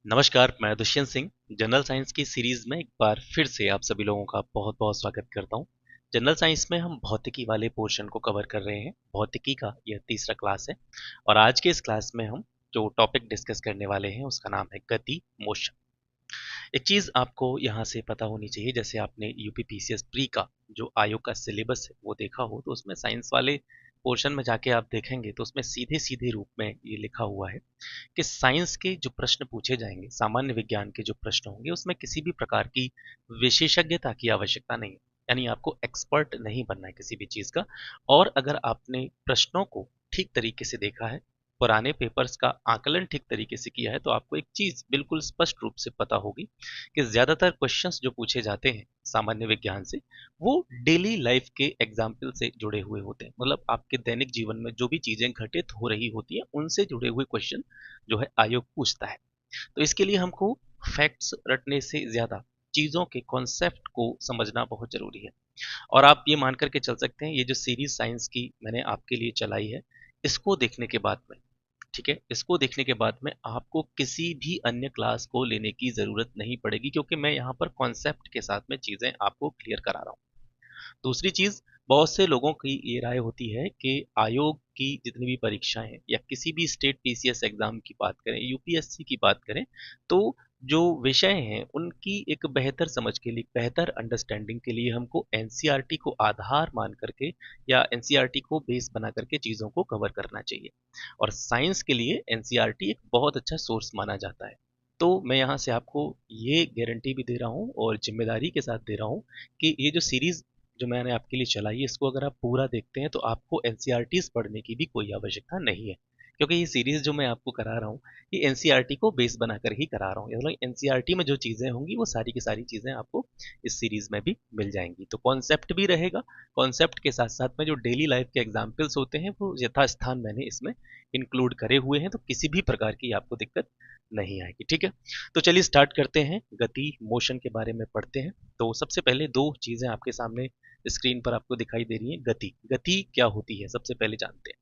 नमस्कार, मैं Dushyant Singh general science की सीरीज में एक बार फिर से आप सभी लोगों का बहुत बहुत स्वागत करता हूं। जनरल साइंस में हम भौतिकी वाले पोर्शन को कवर कर रहे हैं। भौतिकी का यह तीसरा क्लास है और आज के इस क्लास में हम जो टॉपिक डिस्कस करने वाले हैं उसका नाम है गति, मोशन। एक चीज आपको यहाँ से पता होनी चाहिए, जैसे आपने यूपीपीसीएस प्री का जो आयोग का सिलेबस है वो देखा हो तो उसमें साइंस वाले पोर्शन में जाके आप देखेंगे तो उसमें सीधे सीधे रूप में ये लिखा हुआ है कि साइंस के जो प्रश्न पूछे जाएंगे, सामान्य विज्ञान के जो प्रश्न होंगे, उसमें किसी भी प्रकार की विशेषज्ञता की आवश्यकता नहीं है। यानी आपको एक्सपर्ट नहीं बनना है किसी भी चीज का। और अगर आपने प्रश्नों को ठीक तरीके से देखा है, पुराने पेपर्स का आकलन ठीक तरीके से किया है, तो आपको एक चीज बिल्कुल स्पष्ट रूप से पता होगी कि ज्यादातर क्वेश्चंस जो पूछे जाते हैं सामान्य विज्ञान से, वो डेली लाइफ के एग्जाम्पल से जुड़े हुए होते हैं। मतलब आपके दैनिक जीवन में जो भी चीजें घटित हो रही होती है उनसे जुड़े हुए क्वेश्चन जो है आयोग पूछता है। तो इसके लिए हमको फैक्ट्स रटने से ज्यादा चीजों के कॉन्सेप्ट को समझना बहुत जरूरी है। और आप ये मान करके चल सकते हैं, ये जो सीरीज साइंस की मैंने आपके लिए चलाई है, इसको देखने के बाद में, ठीक है, इसको देखने के बाद में आपको किसी भी अन्य क्लास को लेने की जरूरत नहीं पड़ेगी, क्योंकि मैं यहाँ पर कॉन्सेप्ट के साथ में चीजें आपको क्लियर करा रहा हूँ। दूसरी चीज, बहुत से लोगों की ये राय होती है कि आयोग की जितनी भी परीक्षाएं हैं या किसी भी स्टेट पीसीएस एग्जाम की बात करें, यूपीएससी की बात करें, तो जो विषय हैं उनकी एक बेहतर समझ के लिए, बेहतर अंडरस्टैंडिंग के लिए हमको एनसीईआरटी को आधार मान करके या एनसीईआरटी को बेस बना करके चीज़ों को कवर करना चाहिए। और साइंस के लिए एनसीईआरटी एक बहुत अच्छा सोर्स माना जाता है। तो मैं यहाँ से आपको ये गारंटी भी दे रहा हूँ और जिम्मेदारी के साथ दे रहा हूँ कि ये जो सीरीज जो मैंने आपके लिए चलाई है, इसको अगर आप पूरा देखते हैं तो आपको एनसीईआरटीज पढ़ने की भी कोई आवश्यकता नहीं है। क्योंकि ये सीरीज जो मैं आपको करा रहा हूँ, ये एनसीईआरटी को बेस बनाकर ही करा रहा हूँ। मतलब एनसीईआरटी में जो चीज़ें होंगी वो सारी की सारी चीज़ें आपको इस सीरीज में भी मिल जाएंगी। तो कॉन्सेप्ट भी रहेगा, कॉन्सेप्ट के साथ साथ में जो डेली लाइफ के एग्जाम्पल्स होते हैं वो यथास्थान मैंने इसमें इंक्लूड करे हुए हैं, तो किसी भी प्रकार की आपको दिक्कत नहीं आएगी। ठीक है, तो चलिए स्टार्ट करते हैं, गति मोशन के बारे में पढ़ते हैं। तो सबसे पहले दो चीज़ें आपके सामने स्क्रीन पर आपको दिखाई दे रही है। गति, गति क्या होती है सबसे पहले जानते हैं।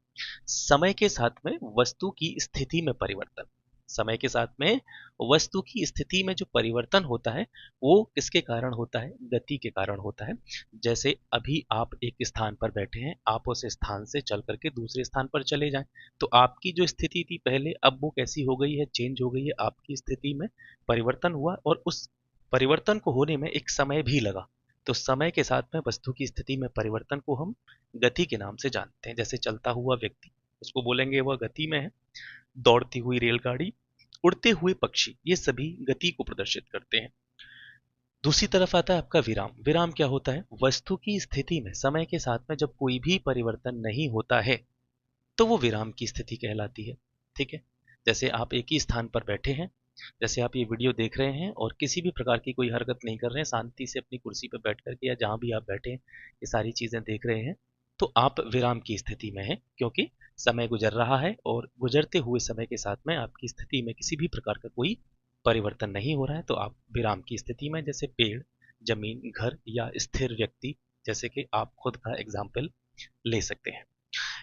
समय के साथ में वस्तु की स्थिति में परिवर्तन। समय के साथ में वस्तु की स्थिति में जो परिवर्तन होता है वो किसके कारण होता है? गति के कारण होता है। जैसे अभी आप एक स्थान पर बैठे हैं, आप उस स्थान से चल करके दूसरे स्थान पर चले जाएं, तो आपकी जो स्थिति थी पहले, अब वो कैसी हो गई है? चेंज हो गई है, आपकी स्थिति में परिवर्तन हुआ और उस परिवर्तन को होने में एक समय भी लगा। तो समय के साथ में वस्तु की स्थिति में परिवर्तन को हम गति के नाम से जानते हैं। जैसे चलता हुआ व्यक्ति, उसको बोलेंगे वह गति में है। दौड़ती हुई रेलगाड़ी, उड़ते हुए पक्षी, ये सभी गति को प्रदर्शित करते हैं। दूसरी तरफ आता है आपका विराम। विराम क्या होता है? वस्तु की स्थिति में समय के साथ में जब कोई भी परिवर्तन नहीं होता है तो वो विराम की स्थिति कहलाती है। ठीक है, जैसे आप एक ही स्थान पर बैठे हैं, जैसे आप ये वीडियो देख रहे हैं और किसी भी प्रकार की कोई हरकत नहीं कर रहे हैं, शांति से अपनी कुर्सी पर बैठ करके या जहां भी आप बैठे हैं ये सारी चीजें देख रहे हैं, तो आप विराम की स्थिति में हैं, क्योंकि समय गुजर रहा है और गुजरते हुए समय के साथ में आपकी स्थिति में किसी भी प्रकार का कोई परिवर्तन नहीं हो रहा है, तो आप विराम की स्थिति में। जैसे पेड़, जमीन, घर या स्थिर व्यक्ति, जैसे कि आप खुद का एग्जाम्पल ले सकते हैं।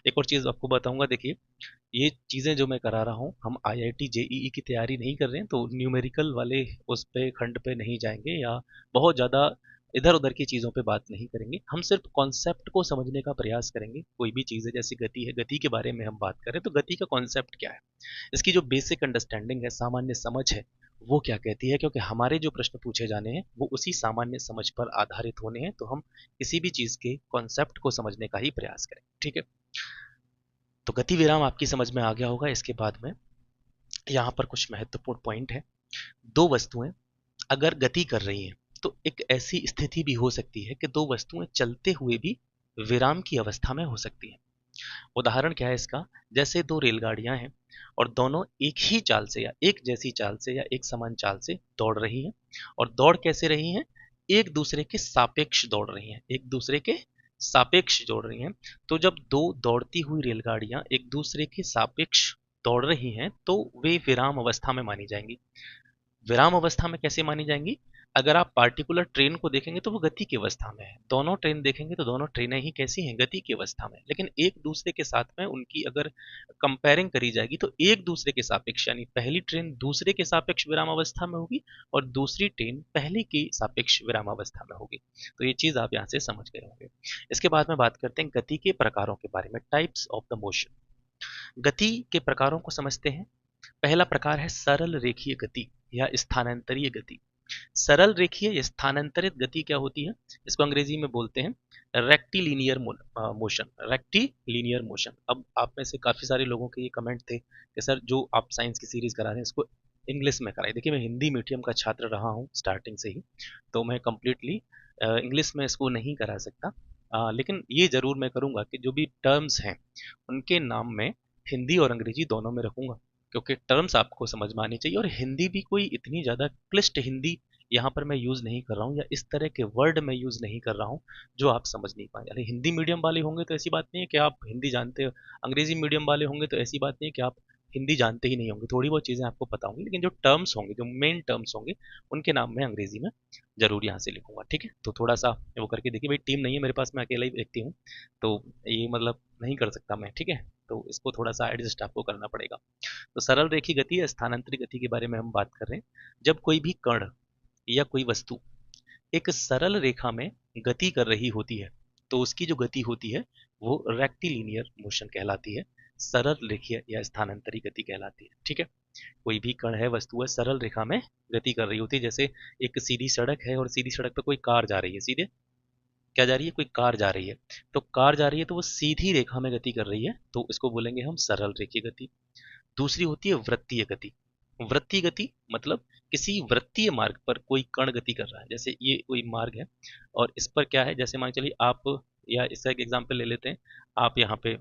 एक और चीज़ आपको बताऊंगा, देखिए ये चीज़ें जो मैं करा रहा हूँ, हम आईआईटी जेईई की तैयारी नहीं कर रहे हैं, तो न्यूमेरिकल वाले उस पे खंड पे नहीं जाएंगे या बहुत ज़्यादा इधर उधर की चीज़ों पे बात नहीं करेंगे। हम सिर्फ कॉन्सेप्ट को समझने का प्रयास करेंगे। कोई भी चीज़ है, जैसे गति है, गति के बारे में हम बात करें तो गति का कॉन्सेप्ट क्या है, इसकी जो बेसिक अंडरस्टैंडिंग है, सामान्य समझ है, वो क्या कहती है। क्योंकि हमारे जो प्रश्न पूछे जाने हैं वो उसी सामान्य समझ पर आधारित होने हैं, तो हम किसी भी चीज़ के कॉन्सेप्ट को समझने का ही प्रयास करें। ठीक है, तो गति विराम आपकी समझ में आ गया होगा। इसके बाद में यहाँ पर कुछ महत्वपूर्ण पॉइंट है। दो वस्तुएं अगर गति कर रही हैं तो एक ऐसी स्थिति भी हो सकती है कि दो वस्तुएं चलते हुए भी विराम की अवस्था में हो सकती हैं। उदाहरण क्या है इसका? जैसे दो रेलगाड़ियां हैं और दोनों एक ही चाल से या एक जैसी चाल से या एक समान चाल से दौड़ रही हैं। और दौड़ कैसे रही हैं? एक दूसरे के सापेक्ष दौड़ रही हैं, एक दूसरे के सापेक्ष दौड़ रही हैं। तो जब दो दौड़ती हुई रेलगाड़ियां एक दूसरे के सापेक्ष दौड़ रही हैं तो वे विराम अवस्था में मानी जाएंगी। विराम अवस्था में कैसे मानी जाएंगी? अगर आप पार्टिकुलर ट्रेन को देखेंगे तो वो गति की अवस्था में है, दोनों ट्रेन देखेंगे तो दोनों ट्रेनें ही कैसी हैं, गति की अवस्था में। लेकिन एक दूसरे के साथ में उनकी अगर कंपेयरिंग करी जाएगी तो एक दूसरे के सापेक्ष, यानी पहली ट्रेन दूसरे के सापेक्ष विराम अवस्था में होगी और दूसरी ट्रेन पहले की सापेक्ष विराम अवस्था में होगी। तो ये चीज आप यहाँ से समझ गए होंगे। इसके बाद में बात करते हैं गति के प्रकारों के बारे में, टाइप्स ऑफ द मोशन। गति के प्रकारों को समझते हैं। पहला प्रकार है सरल रेखीय गति या स्थानांतरीय गति। सरल रेखीय या स्थानांतरित गति क्या होती है, इसको अंग्रेजी में बोलते हैं रेक्टिलीनियर मोशन, रेक्टिलीनियर मोशन। अब आप में से काफी सारे लोगों के ये कमेंट थे कि सर जो आप साइंस की सीरीज करा रहे हैं इसको इंग्लिश में कराइए। देखिए मैं हिंदी मीडियम का छात्र रहा हूँ स्टार्टिंग से ही, तो मैं कंप्लीटली इंग्लिश में इसको नहीं करा सकता, लेकिन ये जरूर मैं करूँगा कि जो भी टर्म्स हैं उनके नाम में हिंदी और अंग्रेजी दोनों में रखूंगा, क्योंकि टर्म्स आपको समझ में आनी चाहिए। और हिंदी भी कोई इतनी ज़्यादा क्लिष्ट हिंदी यहाँ पर मैं यूज़ नहीं कर रहा हूँ, या इस तरह के वर्ड मैं यूज़ नहीं कर रहा हूँ जो आप समझ नहीं पाए। अरे हिंदी मीडियम वाले होंगे तो ऐसी बात नहीं है कि आप हिंदी जानते हो, अंग्रेजी मीडियम वाले होंगे तो ऐसी बात नहीं है कि आप हिंदी जानते ही नहीं होंगे, थोड़ी बहुत चीज़ें आपको पता होंगी, लेकिन जो टर्म्स होंगे, जो मेन टर्म्स होंगे, उनके नाम मैं अंग्रेजी में जरूर यहाँ से लिखूंगा। ठीक है, तो थोड़ा सा वो करके देखिए, भाई टीम नहीं है मेरे पास, मैं अकेला ही व्यक्ति हूँ, तो ये मतलब नहीं कर सकता मैं। ठीक है, तो इसको थोड़ा सा एडजस्ट आपको करना पड़ेगा। तो सरल रेखीय गति या स्थानांतरित गति के बारे में हम बात कर रहे हैं। जब कोई भी कण या कोई वस्तु एक सरल रेखा में गति कर रही होती है तो उसकी जो गति होती है वो रेक्टिलीनियर मोशन कहलाती है, सरल रेखीय या स्थानांतरित गति कहलाती है। ठीक है, कोई भी कण है, वस्तु है, सरल रेखा में गति कर रही होती है। जैसे एक सीधी सड़क है और सीधी सड़क पर कोई कार जा रही है, सीधे क्या जा रही है, कोई कार जा रही है, तो कार जा रही है तो वो सीधी रेखा में गति कर रही है, तो इसको बोलेंगे हम सरल रेखीय गति। दूसरी होती है वृत्तीय गति। वृत्तीय गति मतलब किसी वृत्तीय मार्ग पर कोई कण गति कर रहा है। जैसे ये कोई मार्ग है और इस पर क्या है, जैसे मान चलिए आप, या इसका एक एग्जांपल ले लेते हैं, आप यहाँ पे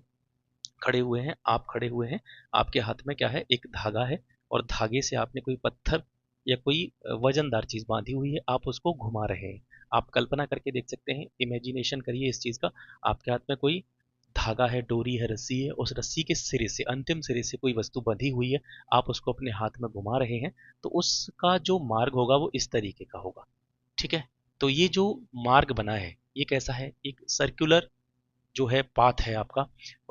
खड़े हुए हैं, आप खड़े हुए हैं, आपके हाथ में क्या है, एक धागा है, और धागे से आपने कोई पत्थर या कोई वजनदार चीज बांधी हुई है, आप उसको घुमा रहे हैं। आप कल्पना करके देख सकते हैं, इमेजिनेशन करिए इस चीज का। आपके हाथ में कोई धागा है, डोरी है, रस्सी है, उस रस्सी के सिरे से, अंतिम सिरे से कोई वस्तु बंधी हुई है, आप उसको अपने हाथ में घुमा रहे हैं, तो उसका जो मार्ग होगा वो इस तरीके का होगा। ठीक है, तो ये जो मार्ग बना है ये कैसा है, एक सर्कुलर जो है पाथ है आपका,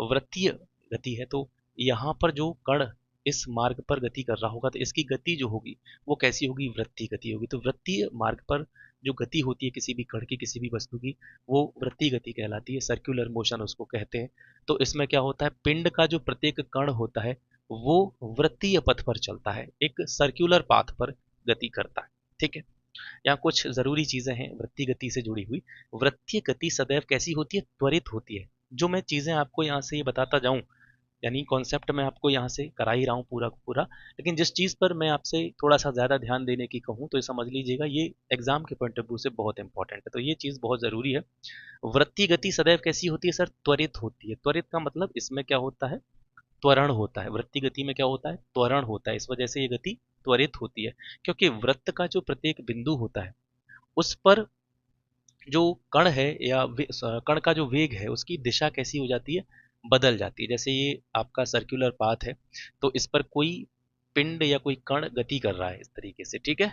वृत्तीय गति है। तो यहाँ पर जो कण इस मार्ग पर गति कर रहा होगा तो इसकी गति जो होगी वो कैसी होगी, वृत्तीय गति होगी। तो वृत्तीय मार्ग पर जो गति होती है किसी भी कण की, किसी भी वस्तु की, वो वृत्तीय गति कहलाती है, सर्कुलर मोशन उसको कहते हैं। तो इसमें क्या होता है, पिंड का जो प्रत्येक कण होता है वो वृत्तीय पथ पर चलता है, एक सर्कुलर पाथ पर गति करता है। ठीक है, यहाँ कुछ जरूरी चीजें हैं वृत्तीय गति से जुड़ी हुई। वृत्तीय गति सदैव कैसी होती है, त्वरित होती है। जो मैं चीजें आपको यहाँ से ये बताता जाऊं, यानी कॉन्सेप्ट मैं आपको यहाँ से करा ही रहा हूँ पूरा का पूरा, लेकिन जिस चीज पर मैं आपसे थोड़ा सा ज्यादा ध्यान देने की कहूँ तो ये समझ लीजिएगा, ये एग्जाम के पॉइंट ऑफ व्यू से बहुत इंपॉर्टेंट है, तो ये चीज बहुत जरूरी है। वृत्तीय गति सदैव कैसी होती है सर, त्वरित होती है। त्वरित का मतलब इसमें क्या होता है, त्वरण होता है। वृत्तीय गति में क्या होता है, त्वरण होता है, इस वजह से ये गति त्वरित होती है, क्योंकि वृत्त का जो प्रत्येक बिंदु होता है उस पर जो कण है या कण का जो वेग है उसकी दिशा कैसी हो जाती है, बदल जाती है। जैसे ये आपका सर्कुलर पाथ है, तो इस पर कोई पिंड या कोई कण गति कर रहा है इस तरीके से। ठीक है,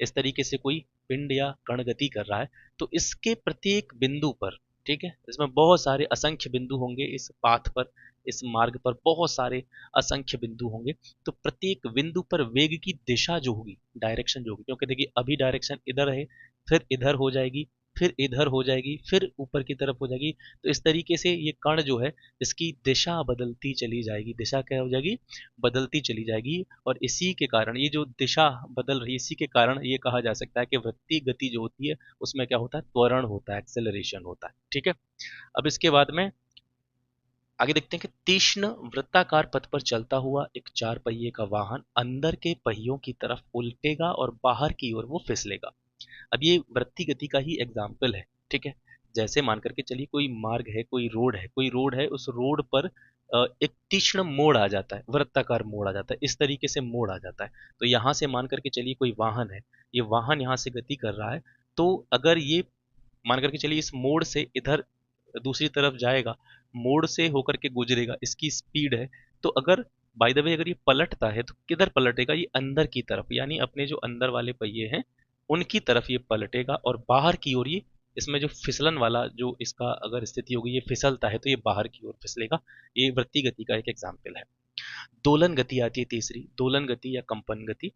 इस तरीके से कोई पिंड या कण गति कर रहा है, तो इसके प्रत्येक बिंदु पर, ठीक है, इसमें बहुत सारे असंख्य बिंदु होंगे इस पाथ पर, इस मार्ग पर बहुत सारे असंख्य बिंदु होंगे। तो प्रत्येक बिंदु पर वेग की दिशा जो होगी, डायरेक्शन जो होगी, क्योंकि देखिए अभी डायरेक्शन इधर है, फिर इधर हो जाएगी, फिर इधर हो जाएगी, फिर ऊपर की तरफ हो जाएगी। तो इस तरीके से ये कण जो है इसकी दिशा बदलती चली जाएगी, दिशा क्या हो जाएगी, बदलती चली जाएगी। और इसी के कारण ये जो दिशा बदल रही है, इसी के कारण ये कहा जा सकता है कि वृत्तीय गति जो होती है उसमें क्या होता है, त्वरण होता है, एक्सेलरेशन होता है। ठीक है, अब इसके बाद में आगे देखते हैं कि तीक्ष्ण वृत्ताकार पथ पर चलता हुआ एक चार पहिए का वाहन अंदर के पहियों की तरफ उल्टेगा और बाहर की ओर वो फिसलेगा। अब ये वृत्तीय गति का ही एग्जाम्पल है। ठीक है, जैसे मान करके चलिए कोई मार्ग है, कोई रोड है, कोई रोड है, उस रोड पर एक तीक्ष्ण मोड़ आ जाता है, वृत्ताकार मोड़ आ जाता है, इस तरीके से मोड़ आ जाता है। तो यहाँ से मान करके चलिए कोई वाहन है, ये वाहन यहाँ से गति कर रहा है, तो अगर ये मान करके चलिए इस मोड़ से इधर दूसरी तरफ जाएगा, मोड़ से होकर के गुजरेगा, इसकी स्पीड है, तो अगर बाय द वे अगर ये पलटता है तो किधर पलटेगा, ये अंदर की तरफ, यानी अपने जो अंदर वाले पहिए हैं उनकी तरफ ये पलटेगा और बाहर की ओर ये, इसमें जो फिसलन वाला जो इसका अगर स्थिति होगी, ये फिसलता है तो ये बाहर की ओर फिसलेगा। ये वृत्तीय गति का एक एग्जाम्पल है। दोलन गति आती है तीसरी, दोलन गति या कंपन गति।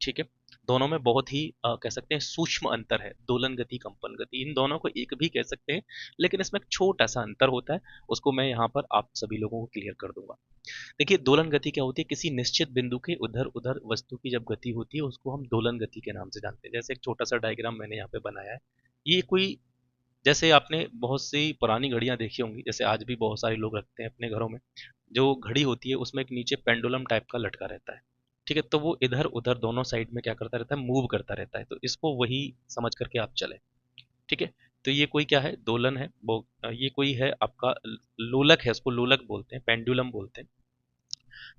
ठीक है, दोनों में बहुत ही कह सकते हैं सूक्ष्म अंतर है, दोलन गति कंपन गति, इन दोनों को एक भी कह सकते हैं, लेकिन इसमें एक छोटा सा अंतर होता है, उसको मैं यहाँ पर आप सभी लोगों को क्लियर कर दूंगा। देखिए दोलन गति क्या होती है, किसी निश्चित बिंदु के उधर उधर वस्तु की जब गति होती है उसको हम दोलन गति के नाम से जानते हैं। जैसे एक छोटा सा डायग्राम मैंने यहाँ पे बनाया है, ये कोई, जैसे आपने बहुत सी पुरानी घड़ियां देखी होंगी, जैसे आज भी बहुत सारे लोग रखते हैं अपने घरों में, जो घड़ी होती है उसमें एक नीचे पेंडुलम टाइप का लटका रहता है। ठीक है, तो वो इधर उधर दोनों साइड में क्या करता रहता है, मूव करता रहता है, तो इसको वही समझ करके आप चले। ठीक है, तो ये कोई क्या है, दोलन है, वो ये कोई है आपका लोलक है, उसको लोलक बोलते हैं, पेंडुलम बोलते हैं।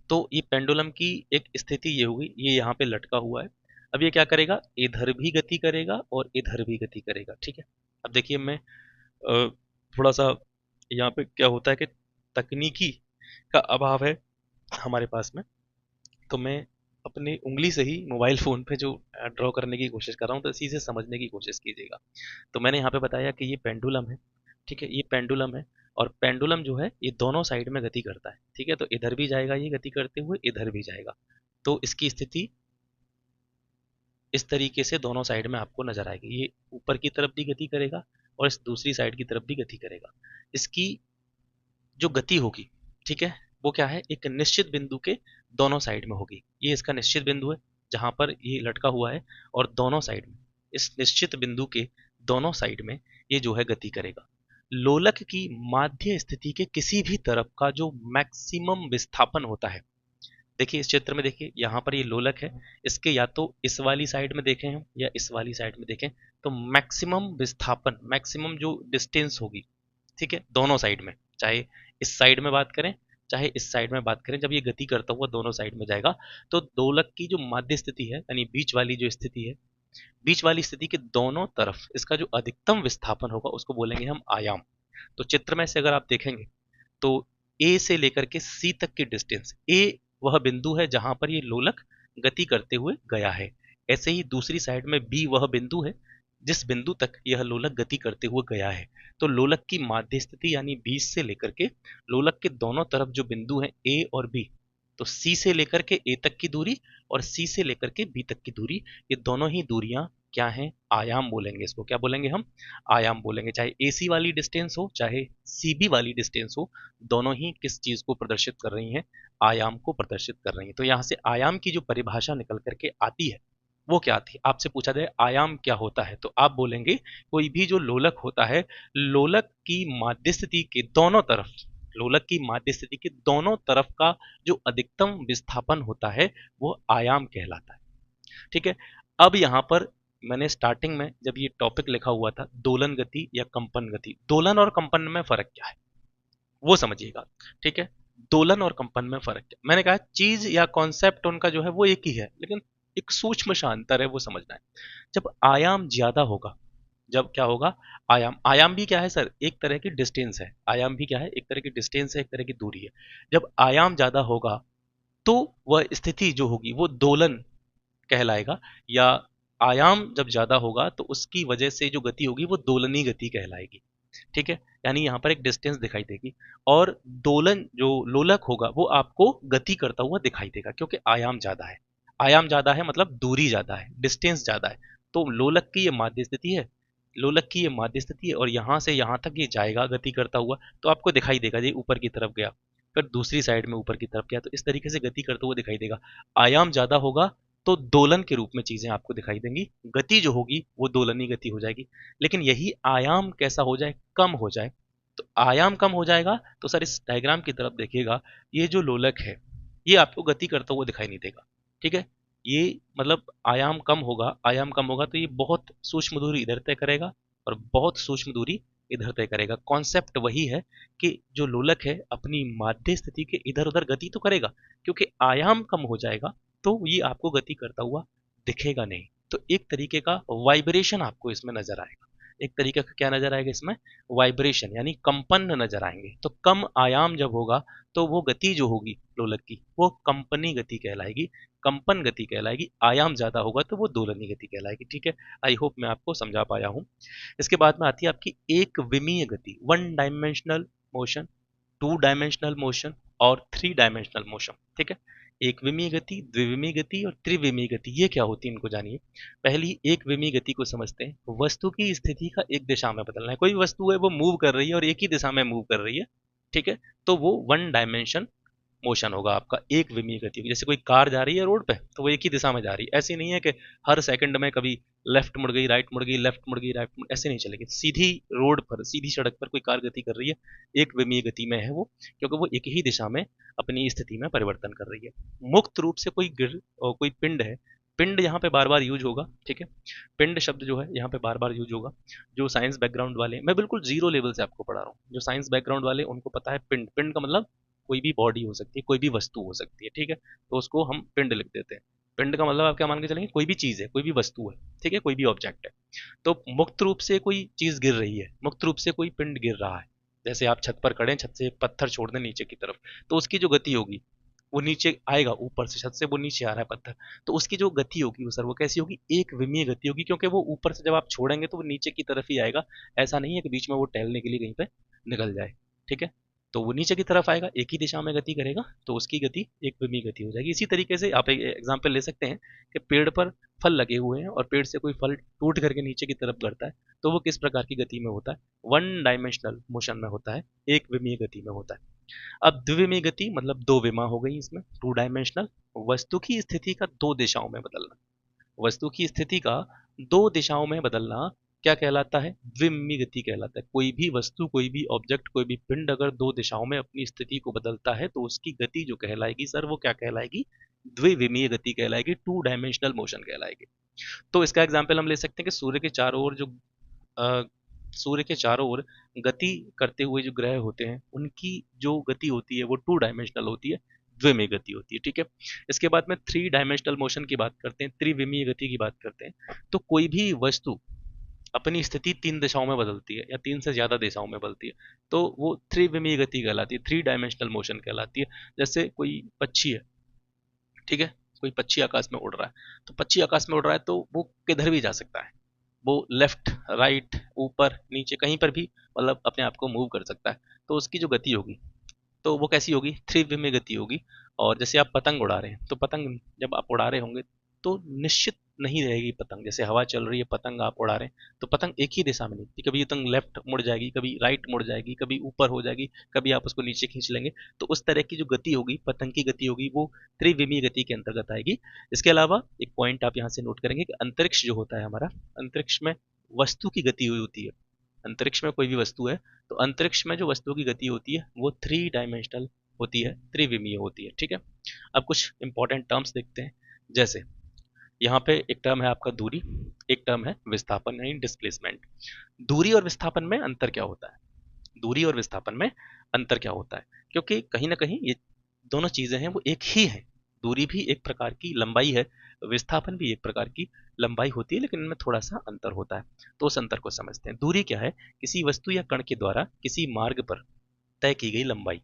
तो ये पेंडुलम की एक स्थिति ये होगी, ये यहाँ पे लटका हुआ है। अब ये क्या करेगा, इधर भी गति करेगा और इधर भी गति करेगा। ठीक है, अब देखिए मैं थोड़ा सा, यहाँ पे क्या होता है कि तकनीकी का अभाव है हमारे पास में, तो मैं अपनी उंगली से ही मोबाइल फ़ोन पे जो ड्रॉ करने की कोशिश कर रहा हूँ, तो इसी से समझने की कोशिश कीजिएगा। तो मैंने यहाँ पे बताया कि ये पेंडुलम है। ठीक है, ये पेंडुलम है, और पेंडुलम जो है ये दोनों साइड में गति करता है। ठीक है, तो इधर भी जाएगा ये गति करते हुए, इधर भी जाएगा, तो इसकी स्थिति इस तरीके से दोनों साइड में आपको नजर आएगी। ये ऊपर की तरफ भी गति करेगा और इस दूसरी साइड की तरफ भी गति करेगा। इसकी जो गति होगी, ठीक है, वो क्या है, एक निश्चित बिंदु के दोनों साइड में होगी। ये इसका निश्चित बिंदु है जहां पर ये लटका हुआ है, और दोनों साइड में, इस निश्चित बिंदु के दोनों साइड में ये जो है गति करेगा। लोलक की माध्य स्थिति के किसी भी तरफ का जो मैक्सिमम विस्थापन होता है, देखिए इस चित्र में देखिए, यहाँ पर ये लोलक है, इसके या तो इस वाली साइड में देखें हम या इस वाली साइड में देखें, तो मैक्सिमम विस्थापन, मैक्सिमम जो डिस्टेंस होगी, ठीक है, दोनों साइड में, चाहे इस साइड में बात करें चाहे इस साइड में बात करें, जब ये गति करता हुआ दोनों साइड में जाएगा, तो दोलक की जो माध्य स्थिति है, यानी बीच वाली जो स्थिति है, बीच वाली स्थिति के दोनों तरफ इसका जो अधिकतम विस्थापन होगा उसको बोलेंगे हम आयाम। तो चित्र में से अगर आप देखेंगे तो ए से लेकर के सी तक की डिस्टेंस, ए वह बिंदु है जहां पर ये लोलक गति करते हुए गया है। ऐसे ही दूसरी साइड में बी वह बिंदु है जिस बिंदु तक यह लोलक गति करते हुए गया है। तो लोलक की माध्य स्थिति यानी बी से लेकर के लोलक के दोनों तरफ जो बिंदु हैं ए और बी, तो सी से लेकर के ए तक की दूरी और सी से लेकर के बी तक की दूरी, ये दोनों ही दूरियां क्या हैं, आयाम बोलेंगे इसको। क्या बोलेंगे हम, आयाम बोलेंगे। चाहे एसी वाली डिस्टेंस हो चाहे सीबी वाली डिस्टेंस हो, दोनों ही किस चीज को प्रदर्शित कर रही हैं, आयाम को प्रदर्शित कर रही हैं। तो यहाँ से आयाम की जो परिभाषा निकल करके आती है वो क्या थी, आपसे पूछा जाए आयाम क्या होता है, तो आप बोलेंगे कोई भी जो लोलक होता है, लोलक की माध्य स्थिति के दोनों तरफ, लोलक की माध्य स्थिति के दोनों तरफ का जो अधिकतम विस्थापन होता है वो आयाम कहलाता है। ठीक है, अब यहाँ पर मैंने स्टार्टिंग में जब ये टॉपिक लिखा हुआ था दोलन गति या कंपन गति, दोलन और कंपन में फर्क क्या है वो समझिएगा। ठीक है, दोलन और कंपन में फर्क क्या, मैंने कहा चीज या कॉन्सेप्ट उनका जो है वो एक ही है, लेकिन एक सूक्ष्म सा अंतर है, वो समझना है। जब आयाम ज्यादा होगा, जब क्या होगा, आयाम, आयाम भी क्या है सर, एक तरह की डिस्टेंस है, आयाम भी क्या है, एक तरह की डिस्टेंस है, एक तरह की दूरी है। जब आयाम ज्यादा होगा तो वह स्थिति जो होगी वो दोलन कहलाएगा, या आयाम जब ज्यादा होगा तो उसकी वजह से जो गति होगी वो दोलनी गति कहलाएगी। ठीक है, यानी यहाँ पर एक डिस्टेंस दिखाई देगी, और दोलन जो लोलक होगा वो आपको गति करता हुआ दिखाई देगा, क्योंकि आयाम ज्यादा है, आयाम ज्यादा है मतलब दूरी ज्यादा है, डिस्टेंस ज्यादा है। तो लोलक की ये माध्य स्थिति है, लोलक की ये माध्य स्थिति है, और यहाँ से यहाँ तक ये जाएगा गति करता हुआ, तो आपको दिखाई देगा ये ऊपर की तरफ गया, फिर दूसरी साइड में ऊपर की तरफ गया, तो इस तरीके से गति करते हुए दिखाई देगा। आयाम ज्यादा होगा तो दोलन के रूप में चीजें आपको दिखाई देंगी, गति जो होगी वो दोलनी गति हो जाएगी। लेकिन यही आयाम कैसा हो जाए, कम हो जाए, तो आयाम कम हो जाएगा, तो सर इस डायग्राम की तरफ देखिएगा, ये जो लोलक है ये आपको गति करता हुआ दिखाई नहीं देगा। ठीक है, ये मतलब आयाम कम होगा, आयाम कम होगा तो ये बहुत सूक्ष्म दूरी इधर तय करेगा और बहुत सूक्ष्म दूरी इधर तय करेगा। कॉन्सेप्ट वही है कि जो लोलक है अपनी माध्य स्थिति के इधर उधर गति तो करेगा, क्योंकि आयाम कम हो जाएगा तो ये आपको गति करता हुआ दिखेगा नहीं, तो एक तरीके का वाइब्रेशन आपको इसमें नजर आएगा। एक तरीके का क्या नजर आएगा इसमें, वाइब्रेशन यानी कंपन नजर आएंगे। तो कम आयाम जब होगा तो वो गति जो होगी लोलक की वो कंपनी गति कहलाएगी, कंपन गति कहलाएगी। आयाम ज्यादा होगा तो वो दोलनी गति कहलाएगी। ठीक है, आई होप मैं आपको समझा पाया हूँ। इसके बाद में आती है आपकी एक विमीय गति, one dimensional motion, two dimensional motion और थ्री डायमेंशनल मोशन। ठीक है, एक विमीय गति, द्विविमीय गति और त्रिविमीय गति, ये क्या होती है इनको जानिए। पहली एक विमीय गति को समझते हैं। वस्तु की स्थिति का एक दिशा में बदलना है। कोई भी वस्तु है वो मूव कर रही है और एक ही दिशा में मूव कर रही है। ठीक है, तो वो वन डायमेंशन मोशन होगा आपका, एक विमीय गति होगी। जैसे कोई कार जा रही है रोड पे तो वो एक ही दिशा में जा रही है, ऐसी नहीं है कि हर सेकंड में कभी लेफ्ट मुड़ गई, राइट मुड़ गई, लेफ्ट मुड़ गई, राइट मुड़, ऐसे नहीं चलेगी। सीधी रोड पर, सीधी सड़क पर कोई कार गति कर रही है, एक विमीय गति में है वो, क्योंकि वो एक ही दिशा में अपनी स्थिति में परिवर्तन कर रही है। मुक्त रूप से कोई कोई पिंड है, पिंड यहाँ पे बार बार यूज होगा। ठीक है, पिंड शब्द जो है यहाँ पे बार बार यूज होगा। जो साइंस बैकग्राउंड वाले, मैं बिल्कुल जीरो लेवल से आपको पढ़ा रहा हूँ, जो साइंस बैकग्राउंड वाले उनको पता है पिंड, पिंड का मतलब कोई भी बॉडी हो सकती है, कोई भी वस्तु हो सकती है। ठीक है, तो उसको हम पिंड लिख देते हैं। पिंड का मतलब आप क्या मान के चलेंगे, कोई भी चीज है, कोई भी वस्तु है। ठीक है, कोई भी ऑब्जेक्ट है। तो मुक्त रूप से कोई चीज गिर रही है, मुक्त रूप से कोई पिंड गिर रहा है। जैसे आप छत पर खड़े हैं, छत से पत्थर छोड़ दें नीचे की तरफ, तो उसकी जो गति होगी वो नीचे आएगा, ऊपर से छत से वो नीचे आ रहा है पत्थर, तो उसकी जो गति होगी वो सर वो कैसी होगी, एक विमीय गति होगी, क्योंकि वो ऊपर से जब आप छोड़ेंगे तो वो नीचे की तरफ ही आएगा। ऐसा नहीं है कि बीच में वो टहलने के लिए कहीं पे निकल जाए। ठीक है, तो वो नीचे की तरफ आएगा, एक ही दिशा में गति करेगा, तो उसकी गति एक विमीय गति हो जाएगी। इसी तरीके से आप एक एग्जाम्पल ले सकते हैं कि पेड़ पर फल लगे हुए हैं और पेड़ से कोई फल टूट करके नीचे की तरफ गिरता है, तो वो किस प्रकार की गति में होता है, वन डायमेंशनल मोशन में होता है, एक विमीय गति में होता है। अब द्विविमीय गति मतलब दो विमा हो गई इसमें, टू डायमेंशनल, वस्तु की स्थिति का दो दिशाओं में बदलना, वस्तु की स्थिति का दो दिशाओं में बदलना क्या कहलाता है, द्विविमीय गति कहलाता है। कोई भी वस्तु, कोई भी ऑब्जेक्ट, कोई भी पिंड अगर दो दिशाओं में अपनी स्थिति को बदलता है तो उसकी गति जो कहलाएगी सर वो क्या कहलाएगी, द्विविमीय गति कहलाएगी, टू डायमेंशनल मोशन कहलाएगी। तो इसका एग्जाम्पल हम ले सकते हैं कि सूर्य के चारों ओर जो अ, सूर्य के चारों ओर गति करते हुए जो ग्रह होते हैं उनकी जो गति होती है वो टू डायमेंशनल होती है, द्विमीय गति होती है। ठीक है, इसके बाद में थ्री डायमेंशनल मोशन की बात करते हैं, त्रिविमीय गति की बात करते हैं। तो कोई भी वस्तु अपनी स्थिति तीन दिशाओं में बदलती है या तीन से ज्यादा दिशाओं में बदलती है तो वो त्रिविमीय गति कहलाती है, थ्री डायमेंशनल मोशन कहलाती है। जैसे कोई पक्षी है, ठीक है, कोई पक्षी आकाश में उड़ रहा है, तो पक्षी आकाश में उड़ रहा है तो वो किधर भी जा सकता है, वो लेफ्ट, राइट, ऊपर, नीचे, कहीं पर भी मतलब अपने आप को मूव कर सकता है। तो उसकी जो गति होगी तो वो कैसी होगी, थ्री वे में गति होगी। और जैसे आप पतंग उड़ा रहे हैं तो पतंग जब आप उड़ा रहे होंगे तो निश्चित नहीं रहेगी पतंग। जैसे हवा चल रही है, पतंग आप उड़ा रहे हैं तो पतंग एक ही दिशा में नहीं, कभी पतंग लेफ्ट मुड़ जाएगी, कभी राइट मुड़ जाएगी, कभी ऊपर हो जाएगी, कभी आप उसको नीचे खींच लेंगे। तो उस तरह की जो गति होगी, पतंग की गति होगी, वो त्रिविमीय गति के अंतर्गत आएगी। इसके अलावा एक पॉइंट आप यहाँ से नोट करेंगे कि अंतरिक्ष जो होता है हमारा, अंतरिक्ष में वस्तु की गति हुई होती है। अंतरिक्ष में कोई भी वस्तु है तो अंतरिक्ष में जो वस्तुओं की गति होती है वो थ्री डायमेंशनल होती है, त्रिविमीय होती है। ठीक है, अब कुछ इंपॉर्टेंट टर्म्स देखते हैं। जैसे यहाँ पे एक टर्म है आपका दूरी, एक टर्म है विस्थापन यानी डिस्प्लेसमेंट। दूरी और विस्थापन में अंतर क्या होता है, दूरी और विस्थापन में अंतर क्या होता है, क्योंकि कहीं ना कहीं ये दोनों चीजें हैं वो एक ही है। दूरी भी एक प्रकार की लंबाई है, विस्थापन भी एक प्रकार की लंबाई होती है, लेकिन इनमें थोड़ा सा अंतर होता है। तो उस अंतर को समझते हैं। दूरी क्या है, किसी वस्तु या कण के द्वारा किसी मार्ग पर तय की गई लंबाई,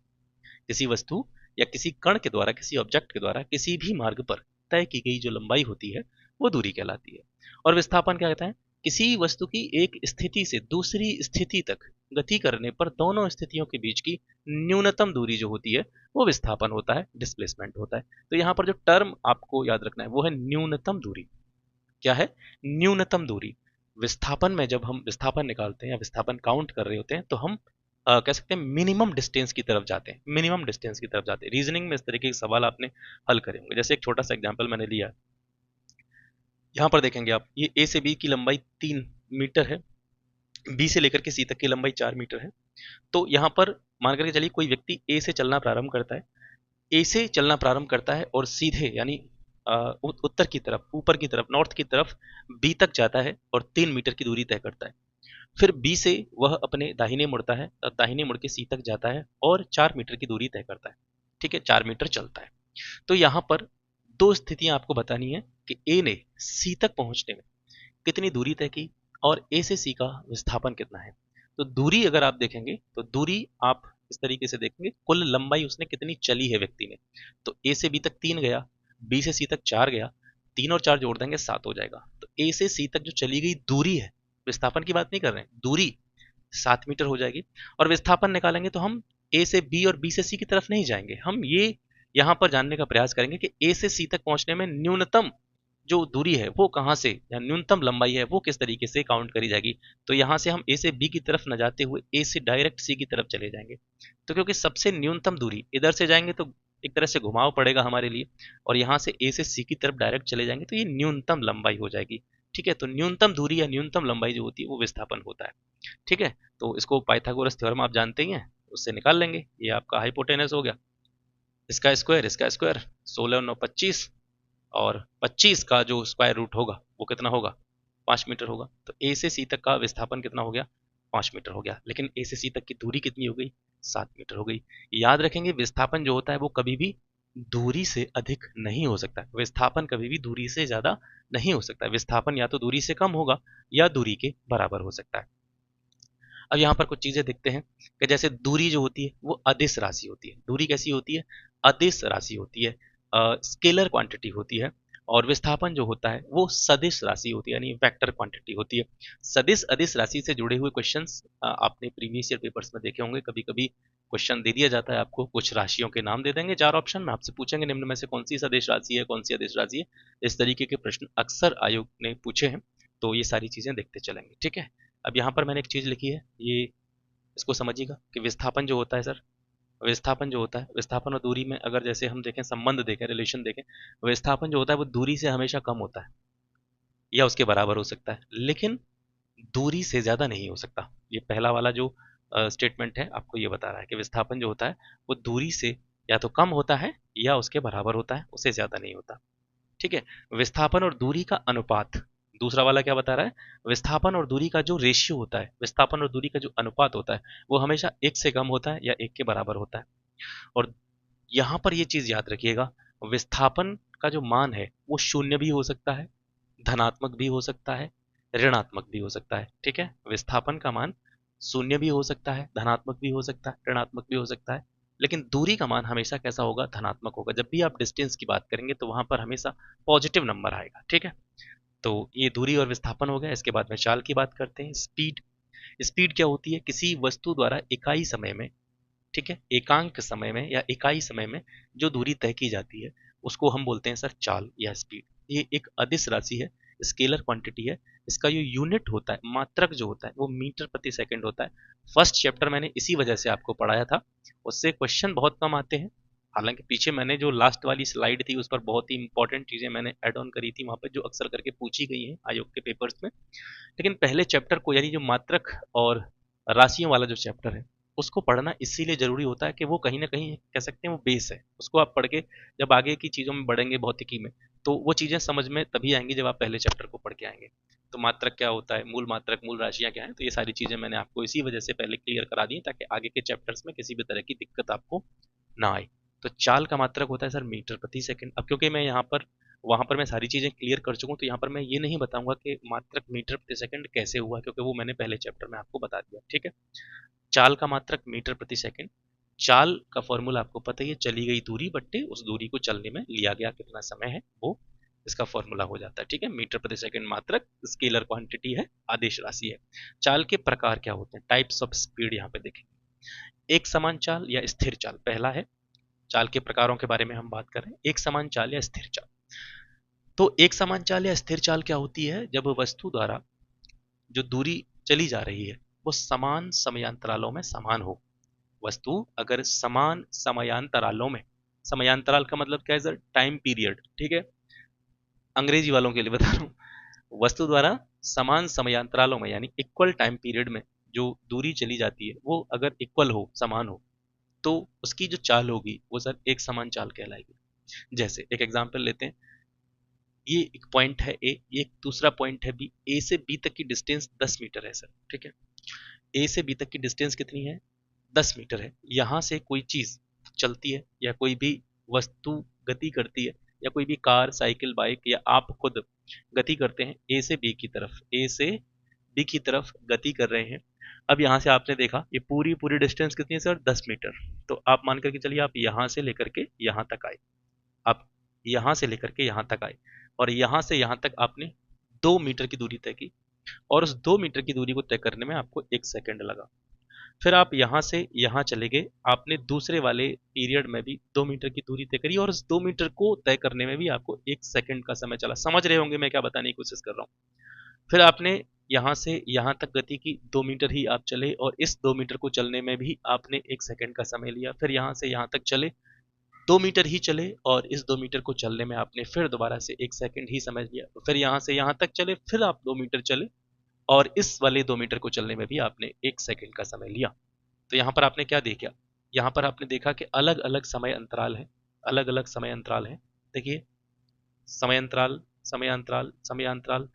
किसी वस्तु या किसी कण के द्वारा, किसी ऑब्जेक्ट के द्वारा किसी भी मार्ग पर तय की गई जो लंबाई होती है वो दूरी कहलाती है। और विस्थापन क्या कहता है, किसी वस्तु की एक स्थिति से दूसरी स्थिति तक गति करने पर दोनों स्थितियों के बीच की न्यूनतम दूरी जो होती है वो विस्थापन होता है, डिस्प्लेसमेंट होता है। तो यहाँ पर जो टर्म आपको याद रखना है वो है न्यूनतम दूरी। क्या है, न्यूनतम दूरी। विस्थापन में जब हम विस्थापन निकालते हैं या विस्थापन काउंट कर रहे होते हैं तो हम कह सकते हैं मिनिमम डिस्टेंस की तरफ जाते हैं, मिनिमम डिस्टेंस की तरफ जाते हैं। रीजनिंग में इस तरीके के सवाल आपने हल करे होंगे। जैसे एक छोटा सा एग्जांपल मैंने लिया, यहाँ पर देखेंगे आप, ये ए से बी की लंबाई 3 मीटर है, बी से लेकर के सी तक की लंबाई 4 मीटर है। तो यहाँ पर मान करके चलिए कोई व्यक्ति ए से चलना प्रारंभ करता है, ए से चलना प्रारंभ करता है और सीधे यानी उत्तर की तरफ, ऊपर की तरफ, नॉर्थ की तरफ बी तक जाता है और 3 मीटर की दूरी तय करता है। फिर बी से वह अपने दाहिने मुड़ता है, दाहिने मुड़ के सी तक जाता है और 4 मीटर की दूरी तय करता है। ठीक है, 4 मीटर चलता है। तो यहाँ पर दो स्थितियां आपको बतानी है कि ए ने सी तक पहुंचने में कितनी दूरी तय की और ए से सी का विस्थापन कितना है। तो दूरी अगर आप देखेंगे तो दूरी आप इस तरीके से देखेंगे, कुल लंबाई उसने कितनी चली है व्यक्ति ने। तो ए से बी तक 3 गया, बी से सी तक 4 गया, 3 और 4 जोड़ देंगे 7 हो जाएगा। तो ए से सी तक जो चली गई दूरी है, विस्थापन की बात नहीं कर रहे हैं, दूरी 7 मीटर हो जाएगी। और विस्थापन निकालेंगे तो हम ए से बी और बी से सी की तरफ नहीं जाएंगे, हम ये यहाँ पर जानने का प्रयास करेंगे कि ए से सी तक पहुंचने में न्यूनतम जो दूरी है वो कहाँ से, या न्यूनतम लंबाई है वो किस तरीके से काउंट करी जाएगी। तो यहाँ से हम ए से बी की तरफ न जाते हुए ए से डायरेक्ट सी की तरफ चले जाएंगे। तो क्योंकि सबसे न्यूनतम दूरी, इधर से जाएंगे तो एक तरह से घुमाव पड़ेगा हमारे लिए, और यहाँ से ए से सी की तरफ डायरेक्ट चले जाएंगे तो ये न्यूनतम लंबाई हो जाएगी। ठीक है, तो न्यूनतम दूरी या न्यूनतम लंबाई जो होती है वो विस्थापन होता है। ठीक है, तो इसको पाइथागोरस थ्योरम आप जानते ही हैं, उससे निकाल लेंगे। ये आपका हाइपोटेनस हो गया, इसका स्क्वायर 16 और 9 25, और 25 का जो स्क्वायर रूट होगा वो कितना होगा, 5 मीटर होगा। तो ए से सी तक का विस्थापन कितना हो गया, 5 मीटर हो गया। लेकिन ए से सी तक की दूरी कितनी हो गई, 7 मीटर हो गई। याद रखेंगे विस्थापन जो होता है वो कभी भी दूरी से अधिक नहीं हो सकता, विस्थापन कभी भी दूरी से ज्यादा नहीं हो सकता। विस्थापन या तो दूरी से कम होगा या दूरी के बराबर हो सकता है। अब यहाँ पर कुछ चीजें देखते हैं कि जैसे दूरी जो होती है वो अदिश राशि होती है। दूरी कैसी होती है, अदिश राशि होती है, स्केलर क्वांटिटी होती है। और विस्थापन जो होता है वो सदिश राशि होती है, यानी वेक्टर क्वांटिटी होती है। सदिश अदिश राशि से जुड़े हुए क्वेश्चंस आपने प्रीवियस ईयर पेपर्स में देखे होंगे। कभी कभी क्वेश्चन दे दिया जाता है आपको, कुछ राशियों के नाम दे देंगे 4 ऑप्शन में, आपसे पूछेंगे निम्न में से कौन सी सदिश राशि है, कौन सी अदिश राशि है। इस तरीके के प्रश्न अक्सर आयोग ने पूछे हैं, तो ये सारी चीजें देखते चलेंगे। ठीक है, अब यहाँ पर मैंने एक चीज लिखी है, ये इसको समझिएगा कि विस्थापन जो होता है सर, विस्थापन जो होता है, विस्थापन और दूरी में अगर जैसे हम देखें, संबंध देखें, रिलेशन देखें, विस्थापन जो होता है वो दूरी से हमेशा कम होता है या उसके बराबर हो सकता है, लेकिन दूरी से ज्यादा नहीं हो सकता। ये पहला वाला जो स्टेटमेंट है आपको ये बता रहा है कि विस्थापन जो होता है वो दूरी से या तो कम होता है या उसके बराबर होता है, उससे ज्यादा नहीं होता। ठीक है, विस्थापन और दूरी का अनुपात, दूसरा वाला क्या बता रहा है, विस्थापन और दूरी का जो रेशियो होता है, विस्थापन और दूरी का जो अनुपात होता है वो हमेशा 1 से कम होता है या 1 के बराबर होता है। और यहां पर ये चीज याद रखिएगा, विस्थापन का जो मान है वो शून्य भी हो सकता है, धनात्मक भी हो सकता है, ऋणात्मक भी हो सकता है। ठीक है, विस्थापन का मान शून्य भी हो सकता है, धनात्मक भी हो सकता है, ऋणात्मक भी हो सकता है, लेकिन दूरी का मान हमेशा कैसा होगा, धनात्मक होगा। जब भी आप डिस्टेंस की बात करेंगे तो वहां पर हमेशा पॉजिटिव नंबर आएगा। ठीक है, तो ये दूरी और विस्थापन हो गया। इसके बाद में चाल की बात करते हैं, स्पीड। स्पीड क्या होती है, किसी वस्तु द्वारा इकाई समय में, ठीक है, एकांक समय में या इकाई समय में जो दूरी तय की जाती है उसको हम बोलते हैं सर चाल या स्पीड। ये एक अदिश राशि है, स्केलर क्वांटिटी है। इसका जो यूनिट होता है, मात्रक जो होता है वो मीटर प्रति सेकंड होता है। फर्स्ट चैप्टर मैंने इसी वजह से आपको पढ़ाया था, उससे क्वेश्चन बहुत कम आते हैं। हालांकि पीछे मैंने जो लास्ट वाली स्लाइड थी उस पर बहुत ही इंपॉर्टेंट चीजें मैंने ऐड ऑन करी थी वहां पर, जो अक्सर करके पूछी गई हैं आयोग के पेपर्स में। लेकिन पहले चैप्टर को, यानी जो मात्रक और राशियों वाला जो चैप्टर है, उसको पढ़ना इसीलिए जरूरी होता है कि वो कहीं ना कहीं कह सकते हैं वो बेस है। उसको आप पढ़ के जब आगे की चीजों में बढ़ेंगे भौतिकी में, तो वो चीजें समझ में तभी आएंगी जब आप पहले चैप्टर को पढ़ के आएंगे। तो मात्रक क्या होता है, मूल मात्रक, मूल राशियां क्या है, तो ये सारी चीजें मैंने आपको इसी वजह से पहले क्लियर करा दी ताकि आगे के चैप्टर्स में किसी भी तरह की दिक्कत आपको ना आए। तो चाल का मात्रक होता है सर मीटर प्रति सेकंड। अब क्योंकि मैं यहाँ पर, वहां पर मैं सारी चीजें क्लियर कर चुका हूँ, तो यहाँ पर मैं ये नहीं बताऊंगा कि मात्रक मीटर प्रति सेकंड कैसे हुआ, क्योंकि वो मैंने पहले चैप्टर में आपको बता दिया। ठीक है, चाल का मात्रक मीटर प्रति सेकंड। चाल का फॉर्मूला आपको पता ही है, चली गई दूरी बट्टे उस दूरी को चलने में लिया गया कितना समय है, वो इसका फॉर्मूला हो जाता है। ठीक है, मीटर प्रति सेकंड मात्रक स्केलर क्वांटिटी है, आदेश राशि है। चाल के प्रकार क्या होते हैं, टाइप्स ऑफ स्पीड यहाँ पे देखेंगे। एक समान चाल या स्थिर चाल पहला है। चाल के प्रकारों के बारे में हम बात कर रहे हैं, एक समान चाल या स्थिर चाल। तो एक समान चाल या स्थिर चाल क्या होती है, जब वस्तु द्वारा जो दूरी चली जा रही है वो समान समयांतरालों में समान हो। वस्तु अगर समान समयांतरालों में, समयांतराल का मतलब क्या है सर, टाइम पीरियड। ठीक है, अंग्रेजी वालों के लिए बता रहा हूँ, वस्तु द्वारा समान समयांतरालों में यानी इक्वल टाइम पीरियड में जो दूरी चली जाती है वो अगर इक्वल हो, समान हो, तो उसकी जो चाल होगी वो सर एक समान चाल कहलाएगी। जैसे एक एग्जांपल लेते हैं, ये एक पॉइंट है ए, ये एक दूसरा पॉइंट है बी, ए से बी तक की डिस्टेंस 10 मीटर है सर। ठीक है, ए से बी तक की डिस्टेंस कितनी है, 10 मीटर है। यहां से कोई चीज चलती है या कोई भी वस्तु गति करती है, या कोई भी कार, साइकिल, बाइक, या आप खुद गति करते हैं ए से बी की तरफ, ए से बी की तरफ गति कर रहे हैं। अब यहाँ से आपने देखा ये पूरी पूरी डिस्टेंस कितनी है सर, 10 मीटर। तो आप मान करके चलिए आप यहाँ से लेकर के यहाँ तक आए, आप यहाँ से लेकर के यहाँ तक आए और यहाँ से यहाँ तक आपने 2 मीटर की दूरी तय की और उस 2 मीटर की दूरी को तय करने में आपको 1 सेकंड लगा। फिर आप यहाँ से यहाँ चले गए, आपने दूसरे वाले पीरियड में भी 2 मीटर की दूरी तय करी और उस 2 मीटर को तय करने में भी आपको 1 सेकंड का समय चला। समझ रहे होंगे मैं क्या बताने की कोशिश कर रहा हूँ। फिर आपने यहाँ से यहाँ तक गति की, 2 मीटर ही आप चले और इस 2 मीटर को चलने में भी आपने 1 सेकंड का समय लिया। फिर यहाँ से यहाँ तक चले, 2 मीटर ही चले और इस 2 मीटर को चलने में आपने फिर दोबारा से 1 सेकंड ही समय लिया। फिर यहाँ से यहाँ तक चले, फिर आप 2 मीटर चले और इस वाले 2 मीटर को चलने में भी आपने 1 सेकंड का समय लिया। तो यहाँ पर आपने क्या देखा, यहाँ पर आपने देखा कि अलग अलग समय अंतराल है, अलग अलग समय अंतराल है। देखिए समय अंतराल, समय अंतराल, समय अंतराल,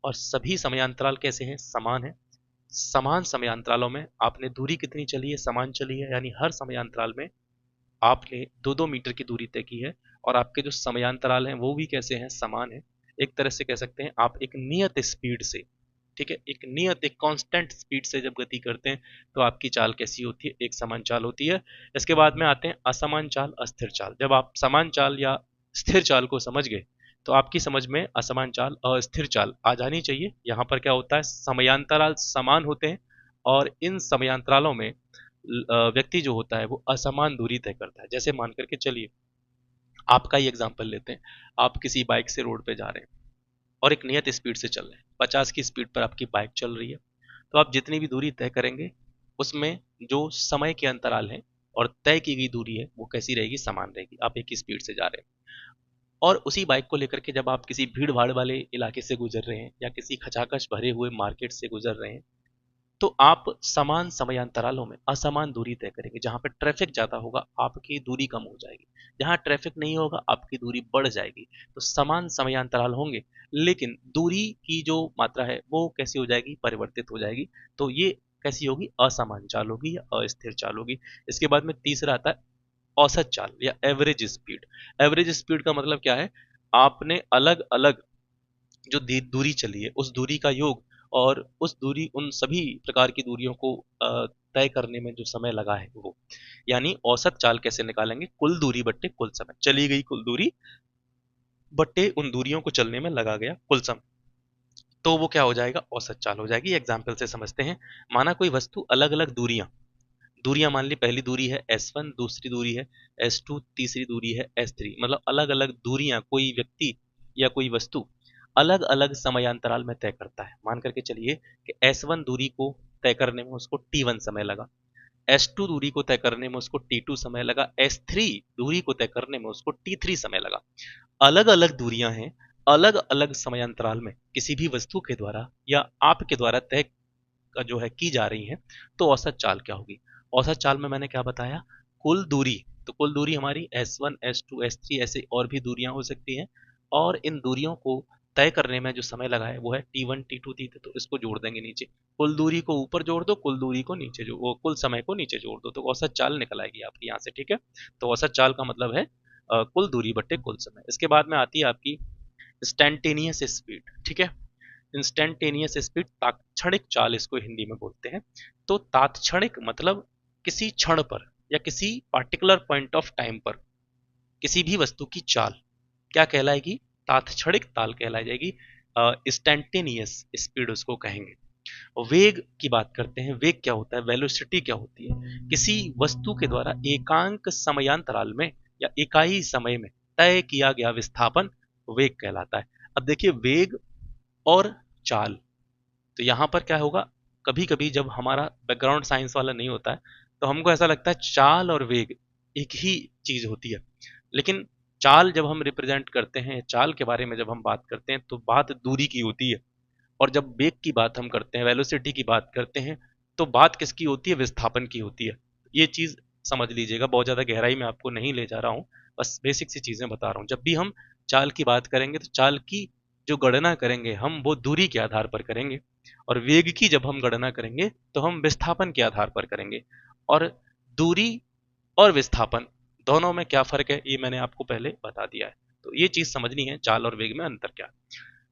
और सभी समय अंतराल कैसे हैं, समान है। समान समय अंतरालों में आपने दूरी कितनी चली है, समान चली है, यानी हर समय अंतराल में आपने 2-2 मीटर की दूरी तय की है और आपके जो समयांतराल हैं वो भी कैसे हैं, समान है। एक तरह से कह सकते हैं आप एक नियत स्पीड से, ठीक है, एक नियत, एक कांस्टेंट स्पीड से जब गति करते हैं तो आपकी चाल कैसी होती है, एक समान चाल होती है। इसके बाद में आते हैं असमान चाल, अस्थिर चाल। जब आप समान चाल या स्थिर चाल को समझ गए तो आपकी समझ में असमान चाल, अस्थिर चाल आ जानी चाहिए। यहाँ पर क्या होता है, समयांतराल समान होते हैं और इन समयांतरालों में व्यक्ति जो होता है वो असमान दूरी तय करता है। जैसे मान करके चलिए आपका ही एग्जांपल लेते हैं, आप किसी बाइक से रोड पे जा रहे हैं और एक नियत स्पीड से चल रहे हैं, 50 की स्पीड पर आपकी बाइक चल रही है। तो आप जितनी भी दूरी तय करेंगे उसमें जो समय के अंतराल हैं और तय की गई दूरी है वो कैसी रहेगी, समान रहेगी। आप एक ही स्पीड से जा रहे हैं और उसी बाइक को लेकर के जब आप किसी भीड़ भाड़ वाले इलाके से गुजर रहे हैं या किसी खचाखच भरे हुए मार्केट से गुजर रहे हैं तो आप समान समयांतरालों में असमान दूरी तय करेंगे। जहां पर ट्रैफिक ज्यादा होगा आपकी दूरी कम हो जाएगी, जहां ट्रैफिक नहीं होगा आपकी दूरी बढ़ जाएगी। तो समान समयांतराल होंगे लेकिन दूरी की जो मात्रा है वो कैसी हो जाएगी, परिवर्तित हो जाएगी। तो ये कैसी होगी, असमान चाल होगी या अस्थिर चाल होगी। इसके बाद में तीसरा आता है औसत चाल या एवरेज स्पीड। एवरेज स्पीड का मतलब क्या है, आपने अलग अलग जो दूरी चली है उस दूरी का योग और उस दूरी, उन सभी प्रकार की दूरियों को तय करने में जो समय लगा है वो, यानी औसत चाल कैसे निकालेंगे, कुल दूरी बट्टे कुल समय, चली गई कुल दूरी बट्टे उन दूरियों को चलने में लगा गया कुल समय, तो वो क्या हो जाएगा, औसत चाल हो जाएगी। एग्जाम्पल से समझते हैं। माना कोई वस्तु अलग अलग दूरियां दूरियां मान ली, पहली दूरी है S1, दूसरी दूरी है S2, तीसरी दूरी है S3, मतलब अलग अलग दूरियां कोई व्यक्ति या कोई वस्तु अलग अलग समयांतराल में तय करता है। मान करके चलिए कि S1 दूरी को तय करने में उसको T1 समय लगा, S2 दूरी को तय करने में उसको T2 समय लगा, S3 दूरी को तय करने में उसको T3 समय लगा। अलग अलग दूरियां हैं, अलग अलग समयांतराल में किसी भी वस्तु के द्वारा या आपके द्वारा तय जो है की जा रही है, तो औसत चाल क्या होगी। औसत चाल में मैंने क्या बताया, कुल दूरी। तो कुल दूरी हमारी S1, S2, S3 ऐसे और भी दूरियां हो सकती हैं और इन दूरियों को तय करने में जो समय लगा है वो है T1, T2, T3। तो इसको जोड़ देंगे नीचे, कुल दूरी को ऊपर जोड़ दो, कुल दूरी को नीचे जो वो कुल समय को नीचे जोड़ दो, तो औसत चाल निकल आएगी आपकी यहाँ से। ठीक है, तो औसत चाल का मतलब है कुल दूरी बट्टे कुल समय। इसके बाद में आती है आपकी इंस्टेंटेनियस स्पीड। ठीक है, इंस्टेंटेनियस स्पीड, तात्क्षणिक चाल इसको हिंदी में बोलते हैं। तो तात्क्षणिक मतलब किसी क्षण पर या किसी पार्टिकुलर पॉइंट ऑफ टाइम पर किसी भी वस्तु की चाल क्या कहलाएगी, तात्क्षणिक ताल कहलाई जाएगी। इंस्टेंटेनियस स्पीड उसको कहेंगे। वेग की बात करते हैं, वेग क्या होता है, वेलोसिटी क्या होती है, किसी वस्तु के द्वारा एकांक समयांतराल में या इकाई समय में तय किया गया विस्थापन वेग कहलाता है। अब देखिए वेग और चाल, तो यहां पर क्या होगा, कभी कभी जब हमारा बैकग्राउंड साइंस वाला नहीं होता है तो हमको ऐसा लगता है चाल और वेग एक ही चीज होती है, लेकिन चाल जब हम रिप्रेजेंट करते हैं, चाल के बारे में जब हम बात करते हैं तो बात दूरी की होती है, और जब वेग की बात हम करते हैं, वेलोसिटी की बात करते हैं, तो बात किसकी होती है, विस्थापन की होती है। ये चीज समझ लीजिएगा, बहुत ज्यादा गहराई में आपको नहीं ले जा रहा हूँ, बस बेसिक सी चीजें बता रहा हूँ। जब भी हम चाल की बात करेंगे तो चाल की जो गणना करेंगे हम वो दूरी के आधार पर करेंगे, और वेग की जब हम गणना करेंगे तो हम विस्थापन के आधार पर करेंगे। और दूरी और विस्थापन दोनों में क्या फर्क है ये मैंने आपको पहले बता दिया है, तो ये चीज समझनी है, चाल और वेग में अंतर क्या है।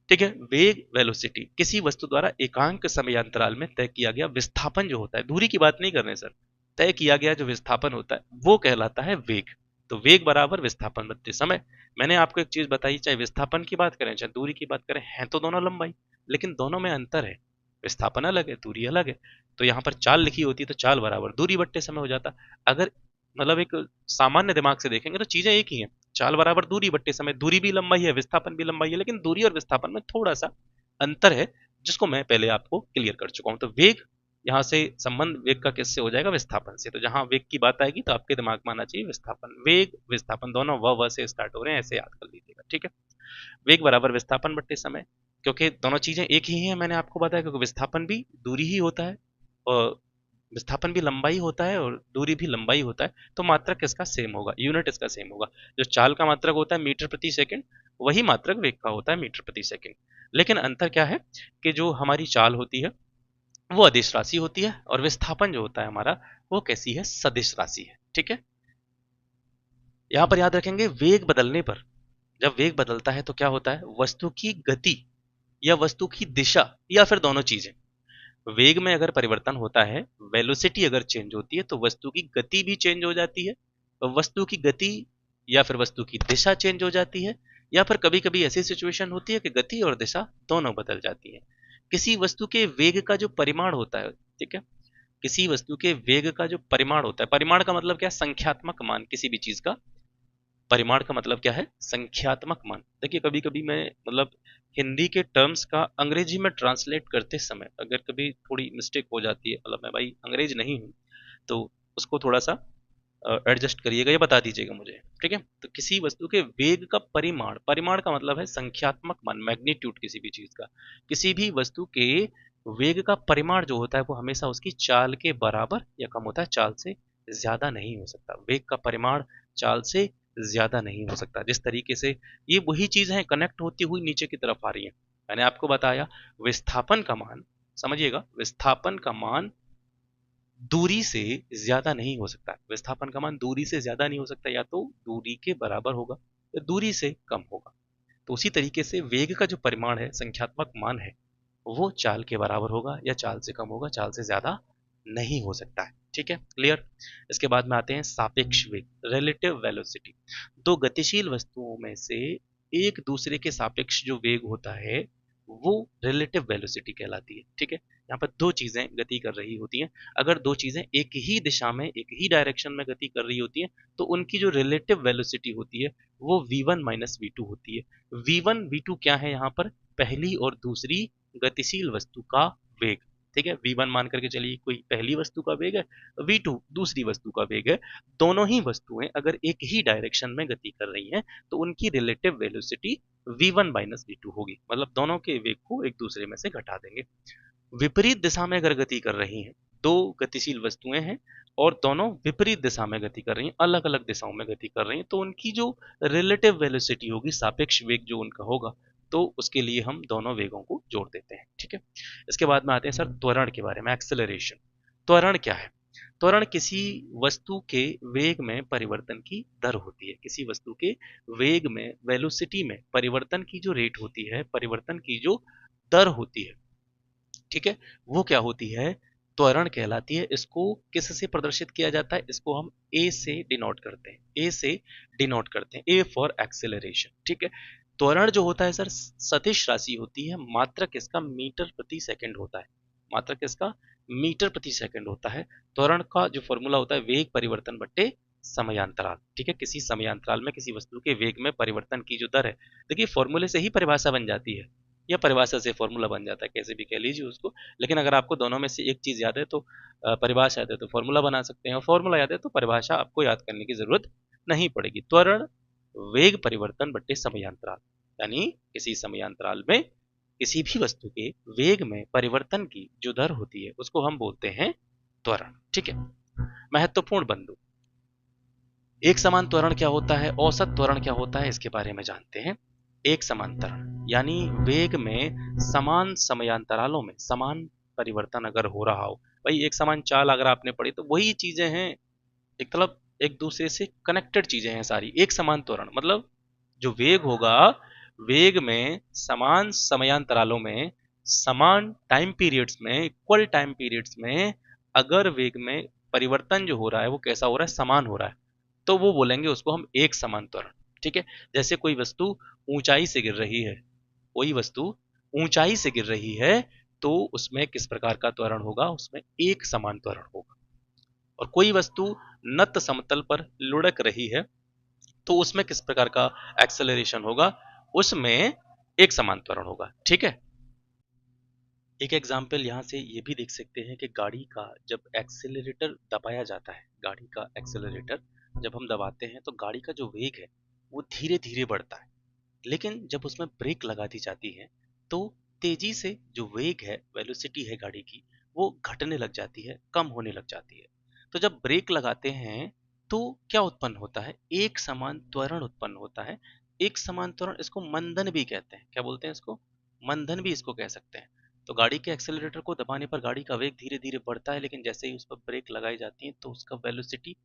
ठीक है। वेग वेलोसिटी किसी वस्तु द्वारा एकांक समयांतराल में तय किया गया विस्थापन जो होता है, दूरी की बात नहीं कर रहे सर, तय किया गया जो विस्थापन होता है वो कहलाता है वेग। तो वेग बराबर विस्थापन बदलते समय। मैंने आपको एक चीज बताई, चाहे विस्थापन की बात करें चाहे दूरी की बात करें, हैं तो दोनों लंबाई, लेकिन दोनों में अंतर है। विस्थापन अलग है, दूरी अलग है। तो यहाँ पर चाल लिखी होती तो चाल बराबर दूरी बट्टे समय हो जाता। अगर मतलब एक सामान्य दिमाग से देखेंगे तो चीजें एक ही हैं। चाल बराबर दूरी बट्टे समय, दूरी भी लंबाई है विस्थापन भी लंबाई है, लेकिन दूरी और विस्थापन में थोड़ा सा अंतर है, जिसको मैं पहले आपको क्लियर कर चुका हूं। तो वेग, यहाँ से संबंध वेग का किससे हो जाएगा, विस्थापन से। तो जहां वेग की बात आएगी तो आपके दिमाग में आना चाहिए विस्थापन। वेग विस्थापन दोनों व से स्टार्ट हो रहे हैं, ऐसे याद कर लीजिएगा, ठीक है। वेग बराबर विस्थापन बट्टे समय, क्योंकि दोनों चीजें एक ही हैं, मैंने आपको बताया, क्योंकि विस्थापन भी दूरी ही होता है और विस्थापन भी लंबाई होता है और दूरी भी लंबाई होता है। तो मात्रक इसका सेम होगा, यूनिट इसका सेम होगा। जो चाल का मात्रक होता है मीटर प्रति सेकंड, वही मात्रक वेग का होता है मीटर प्रति सेकंड। लेकिन अंतर क्या है कि जो हमारी चाल होती है वो अदिश राशि होती है और विस्थापन जो होता है हमारा वो कैसी है, सदिश राशि है, ठीक है। यहां पर याद रखेंगे वेग बदलने पर, जब वेग बदलता है तो क्या होता है, वस्तु की गति या वस्तु की दिशा या फिर दोनों चीजें। वेग में अगर परिवर्तन होता है, वेलोसिटी अगर चेंज होती है, तो वस्तु की गति भी चेंज हो जाती है। वस्तु की गति या फिर वस्तु की दिशा चेंज हो जाती है, या फिर कभी कभी ऐसी सिचुएशन होती है कि गति और दिशा दोनों बदल जाती है। किसी वस्तु के वेग का जो परिमाण होता है, ठीक है, किसी वस्तु के वेग का जो परिमाण होता है, परिमाण का मतलब क्या, संख्यात्मक मान किसी भी चीज का। परिमाण का मतलब क्या है, संख्यात्मक मान। देखिए कभी कभी मैं मतलब हिंदी के टर्म्स का अंग्रेजी में ट्रांसलेट करते समय अगर कभी थोड़ी मिस्टेक हो जाती है, मतलब मैं भाई अंग्रेज नहीं हूँ, तो उसको थोड़ा सा एडजस्ट करिएगा या बता दीजिएगा मुझे, ठीक है। तो किसी वस्तु के वेग का परिमाण, परिमाण का मतलब है संख्यात्मक मान, मैग्नीट्यूड किसी भी चीज का। किसी भी वस्तु के वेग का परिमाण जो होता है वो हमेशा उसकी चाल के बराबर या कम होता है, चाल से ज्यादा नहीं हो सकता। वेग का परिमाण चाल से ज्यादा नहीं हो सकता। जिस तरीके से ये वही चीज है कनेक्ट होती हुई नीचे की तरफ आ रही है। मैंने आपको बताया विस्थापन का मान, समझिएगा, विस्थापन का मान दूरी से ज्यादा नहीं हो सकता। विस्थापन का मान दूरी से ज्यादा नहीं हो सकता, या तो दूरी के बराबर होगा या दूरी से कम होगा। तो उसी तरीके से वेग का जो परिमाण है, संख्यात्मक मान है, वो चाल के बराबर होगा या चाल से कम होगा, चाल से ज्यादा नहीं हो सकता है, ठीक है, क्लियर। इसके बाद में आते हैं सापेक्ष वेग, रिलेटिव वेलोसिटी। दो गतिशील वस्तुओं में से एक दूसरे के सापेक्ष जो वेग होता है वो रिलेटिव वेलोसिटी कहलाती है, ठीक है। यहाँ पर दो चीजें गति कर रही होती हैं, अगर दो चीजें एक ही दिशा में एक ही डायरेक्शन में गति कर रही होती हैं तो उनकी जो रिलेटिव वेलोसिटी होती है वो v1 माइनस v2 होती है। v1 v2 क्या है यहाँ पर, पहली और दूसरी गतिशील वस्तु का वेग, ठीक है। v1 मान करके चलिए कोई पहली वस्तु का वेग है, v2 दूसरी वस्तु का वेग है। दोनों ही वस्तुएं अगर एक ही डायरेक्शन में गति कर रही हैं तो उनकी relative velocity v1 minus v2 होगी, मतलब दोनों के वेग को एक दूसरे में से घटा देंगे। विपरीत दिशा में अगर गति कर रही हैं, दो गतिशील वस्तुएं हैं और दोनों विपरीत दिशा में गति कर रही हैं, अलग अलग दिशाओं में गति कर रही हैं, तो उनकी जो रिलेटिव वेलोसिटी होगी, सापेक्ष वेग जो उनका होगा, तो उसके लिए हम दोनों वेगों को जोड़ देते हैं, ठीक है। इसके बाद में आते हैं सर त्वरण के बारे में, एक्सेलरेशन। त्वरण क्या है, त्वरण किसी वस्तु के वेग में परिवर्तन की दर होती है। किसी वस्तु के वेग में, वेलोसिटी में परिवर्तन की जो रेट होती है, परिवर्तन की जो दर होती है, ठीक है, वो क्या होती है, त्वरण कहलाती है। इसको किस से प्रदर्शित किया जाता है, इसको हम ए से डिनोट करते हैं, ए से डिनोट करते हैं, ए फॉर एक्सेलरेशन, ठीक है। त्वरण जो होता है सर सदिश राशि होती है, मात्रक इसका मीटर प्रति सेकंड होता है, मात्रक इसका मीटर प्रति सेकंड होता है। त्वरण का जो फॉर्मूला होता है वेग परिवर्तन बट्टे समयांतराल, ठीक है। किसी समयांतराल में किसी वस्तु के वेग में परिवर्तन की जो दर है, देखिए फॉर्मूले से ही परिभाषा बन जाती है या परिभाषा से फॉर्मूला बन जाता है, कैसे भी कह लीजिए उसको। लेकिन अगर आपको दोनों में से एक चीज याद है तो परिभाषा याद है तो फॉर्मूला बना सकते हैं, और फॉर्मूला याद है तो परिभाषा आपको याद करने की जरूरत नहीं पड़ेगी। त्वरण वेग परिवर्तन बट्टे समयांतराल, यानी किसी समयांतराल में किसी भी वस्तु के वेग में परिवर्तन की जो दर होती है उसको हम बोलते हैं त्वरण, ठीक है। महत्वपूर्ण बिंदु, एक समान त्वरण क्या होता है, औसत त्वरण क्या होता है, इसके बारे में जानते हैं। एक समान त्वरण यानी वेग में समान समयांतरालों में समान परिवर्तन अगर हो रहा हो, भाई एक समान चाल अगर आपने पढ़ी तो वही चीजें हैं, एक मतलब एक दूसरे से कनेक्टेड चीजें हैं सारी। एक समान त्वरण मतलब जो वेग होगा वेग में समान समयांतरालों में, समान टाइम पीरियड्स में, इक्वल टाइम पीरियड्स में अगर वेग में परिवर्तन जो हो रहा है वो कैसा हो रहा है, समान हो रहा है, तो वो बोलेंगे उसको हम एक समान त्वरण। ठीक है, जैसे कोई वस्तु ऊंचाई से गिर रही है, कोई वस्तु ऊंचाई से गिर रही है तो उसमें किस प्रकार का त्वरण होगा, उसमें एक समान त्वरण होगा। और कोई वस्तु नत समतल पर लुढ़क रही है तो उसमें किस प्रकार का एक्सेलरेशन होगा, उसमें एक समान त्वरण होगा। ठीक है, एक एग्जाम्पल यहाँ से ये भी देख सकते हैं कि गाड़ी का जब एक्सेलरेटर दबाया जाता है, गाड़ी का एक्सेलरेटर जब हम दबाते हैं तो गाड़ी का जो वेग है वो धीरे धीरे बढ़ता है, लेकिन जब उसमें ब्रेक लगा दी जाती है तो तेजी से जो वेग है, वेलोसिटी है गाड़ी की, वो घटने लग जाती है, कम होने लग जाती है। तो जब ब्रेक लगाते हैं तो क्या उत्पन्न होता है, एक समान त्वरण उत्पन्न होता है। एक समान त्वरण, इसको मंदन भी कहते हैं। क्या बोलते हैं इसको, मंदन भी इसको कह सकते हैं। तो गाड़ी के एक्सेलरेटर को दबाने पर गाड़ी का वेग धीरे धीरे बढ़ता है, लेकिन जैसे ही उस पर ब्रेक लगाई जाती है तो उसका वेलोसिटी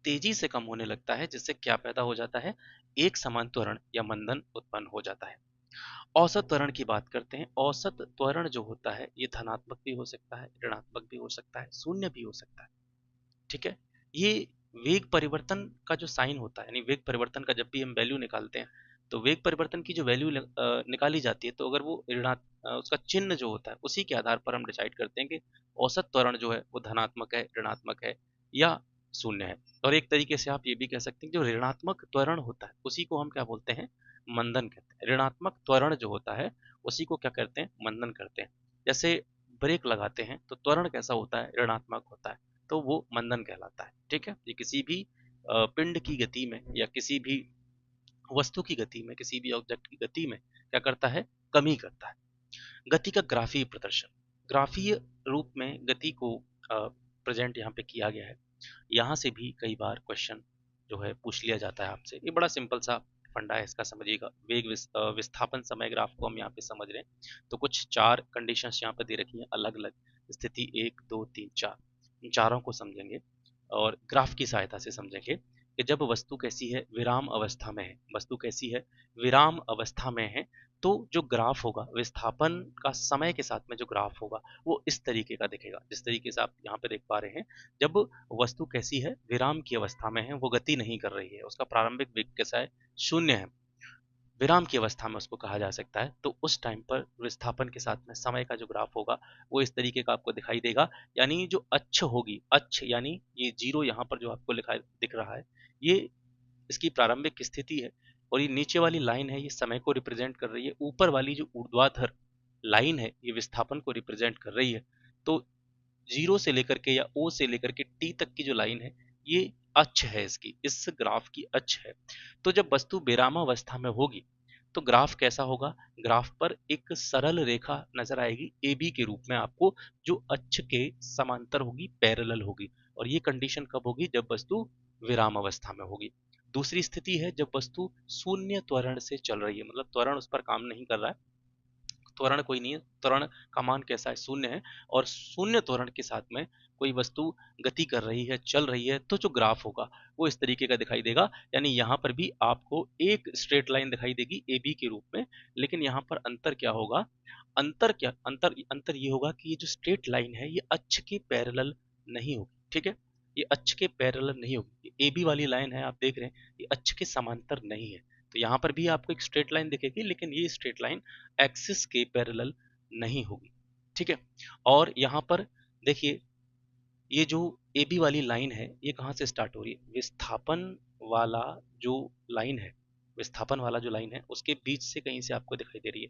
तेजी से कम होने लगता है, जिससे क्या पैदा हो जाता है, एक समान त्वरण या मंदन उत्पन्न हो जाता है। औसत त्वरण की बात करते हैं। औसत त्वरण जो होता है ये धनात्मक भी हो सकता है, ऋणात्मक भी हो सकता है, शून्य भी हो सकता है। ठीक है, ये वेग परिवर्तन का जो साइन होता है, यानी वेग परिवर्तन का जब भी हम वैल्यू निकालते हैं तो वेग परिवर्तन की जो वैल्यू निकाली जाती है, तो अगर वो उसका चिन्ह जो होता है उसी के आधार पर हम डिसाइड करते हैं कि औसत त्वरण जो है वो धनात्मक है, ऋणात्मक है या शून्य है। और एक तरीके से आप ये भी कह सकते हैं जो ऋणात्मक त्वरण होता है उसी को हम क्या बोलते हैं, मंदन कहते हैं। ऋणात्मक त्वरण जो होता है उसी को क्या करते हैं, मंदन करते हैं। जैसे ब्रेक लगाते हैं तो त्वरण कैसा होता है, ऋणात्मक होता है, तो वो मंदन कहलाता है। ठीक है, ये किसी भी पिंड की गति में या किसी भी वस्तु की गति में, किसी भी ऑब्जेक्ट की गति में क्या करता है, कमी करता है। गति का ग्राफीय प्रदर्शन, ग्राफीय रूप में गति को प्रेजेंट यहाँ पे किया गया है। यहाँ से भी कई बार क्वेश्चन जो है पूछ लिया जाता है आपसे। ये बड़ा सिंपल सा फंडा है, इसका समझिएगा। वेग विस्थापन समय ग्राफ को हम यहाँ पे समझ रहे हैं तो कुछ चार कंडीशंस यहाँ पे दे रखी हैं, अलग अलग स्थिति 1 2 3 4। इन चारों को समझेंगे और ग्राफ की सहायता से समझेंगे कि जब वस्तु कैसी है, विराम अवस्था में है। वस्तु कैसी है, विराम अवस्था में है, तो जो ग्राफ होगा विस्थापन का समय के साथ में जो ग्राफ होगा वो इस तरीके का दिखेगा, जिस तरीके से आप यहाँ पे देख पा रहे हैं। जब वस्तु कैसी है, विराम की अवस्था में है, वो गति नहीं कर रही है, उसका प्रारंभिक वेग कैसा है, शून्य है, विराम की अवस्था में उसको कहा जा सकता है। तो उस टाइम पर विस्थापन के साथ में समय का जो ग्राफ होगा वो इस तरीके का आपको दिखाई देगा। यानी जो अक्ष होगी, अक्ष यानी ये जीरो यहाँ पर जो आपको लिखा दिख रहा है, ये इसकी प्रारंभिक स्थिति है। और ये नीचे वाली लाइन है, ये समय को रिप्रेजेंट कर रही है। ऊपर वाली जो ऊर्ध्वाधर लाइन है ये विस्थापन को रिप्रेजेंट कर रही है। तो जीरो से लेकर के या ओ से लेकर के टी तक की जो लाइन है ये अक्ष है, इसकी, इस ग्राफ की अक्ष है। तो जब वस्तु विरामावस्था में होगी तो ग्राफ कैसा होगा, ग्राफ पर एक सरल रेखा नजर आएगी ए बी के रूप में आपको, जो अक्ष के समांतर होगी, पैरेलल होगी। और ये कंडीशन कब होगी, जब वस्तु विराम अवस्था में होगी। दूसरी स्थिति है जब वस्तु शून्य त्वरण से चल रही है, मतलब त्वरण उस पर काम नहीं कर रहा है, त्वरण कोई नहीं है, त्वरण का मान कैसा है, शून्य है। और शून्य त्वरण के साथ में कोई वस्तु गति कर रही है, चल रही है, तो जो ग्राफ होगा वो इस तरीके का दिखाई देगा। यानी यहाँ पर भी आपको एक स्ट्रेट लाइन दिखाई देगी ए बी के रूप में, लेकिन यहाँ पर अंतर क्या होगा, अंतर ये होगा कि ये जो स्ट्रेट लाइन है ये अक्ष के पैरेलल नहीं होगी। ठीक है, ये अक्ष के पैरेलल नहीं होगी। ए बी वाली लाइन है, आप देख रहे हैं, ये अक्ष के समांतर नहीं है। तो यहाँ पर भी आपको एक स्ट्रेट लाइन दिखेगी, लेकिन ये स्ट्रेट लाइन एक्सिस के पैरेलल नहीं होगी। ठीक है, और यहाँ पर देखिए, ये जो ए बी वाली लाइन है ये कहाँ से स्टार्ट हो रही है, विस्थापन वाला जो लाइन है, विस्थापन वाला जो लाइन है उसके बीच से कहीं से आपको दिखाई दे रही है।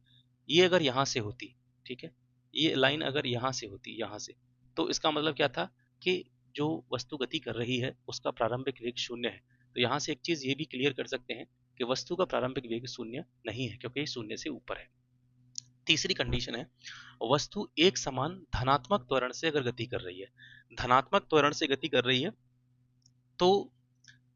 ये अगर यहाँ से होती, ठीक है, ये लाइन अगर यहाँ से होती, यहाँ से, तो इसका मतलब क्या था कि जो वस्तु गति कर रही है उसका प्रारंभिक वेग शून्य है। तो यहाँ से एक चीज ये भी क्लियर कर सकते हैं कि वस्तु का प्रारंभिक वेग शून्य नहीं है, क्योंकि ये शून्य से ऊपर है। तीसरी कंडीशन है, वस्तु एक समान धनात्मक त्वरण से अगर गति कर रही है, धनात्मक त्वरण से गति कर रही है, तो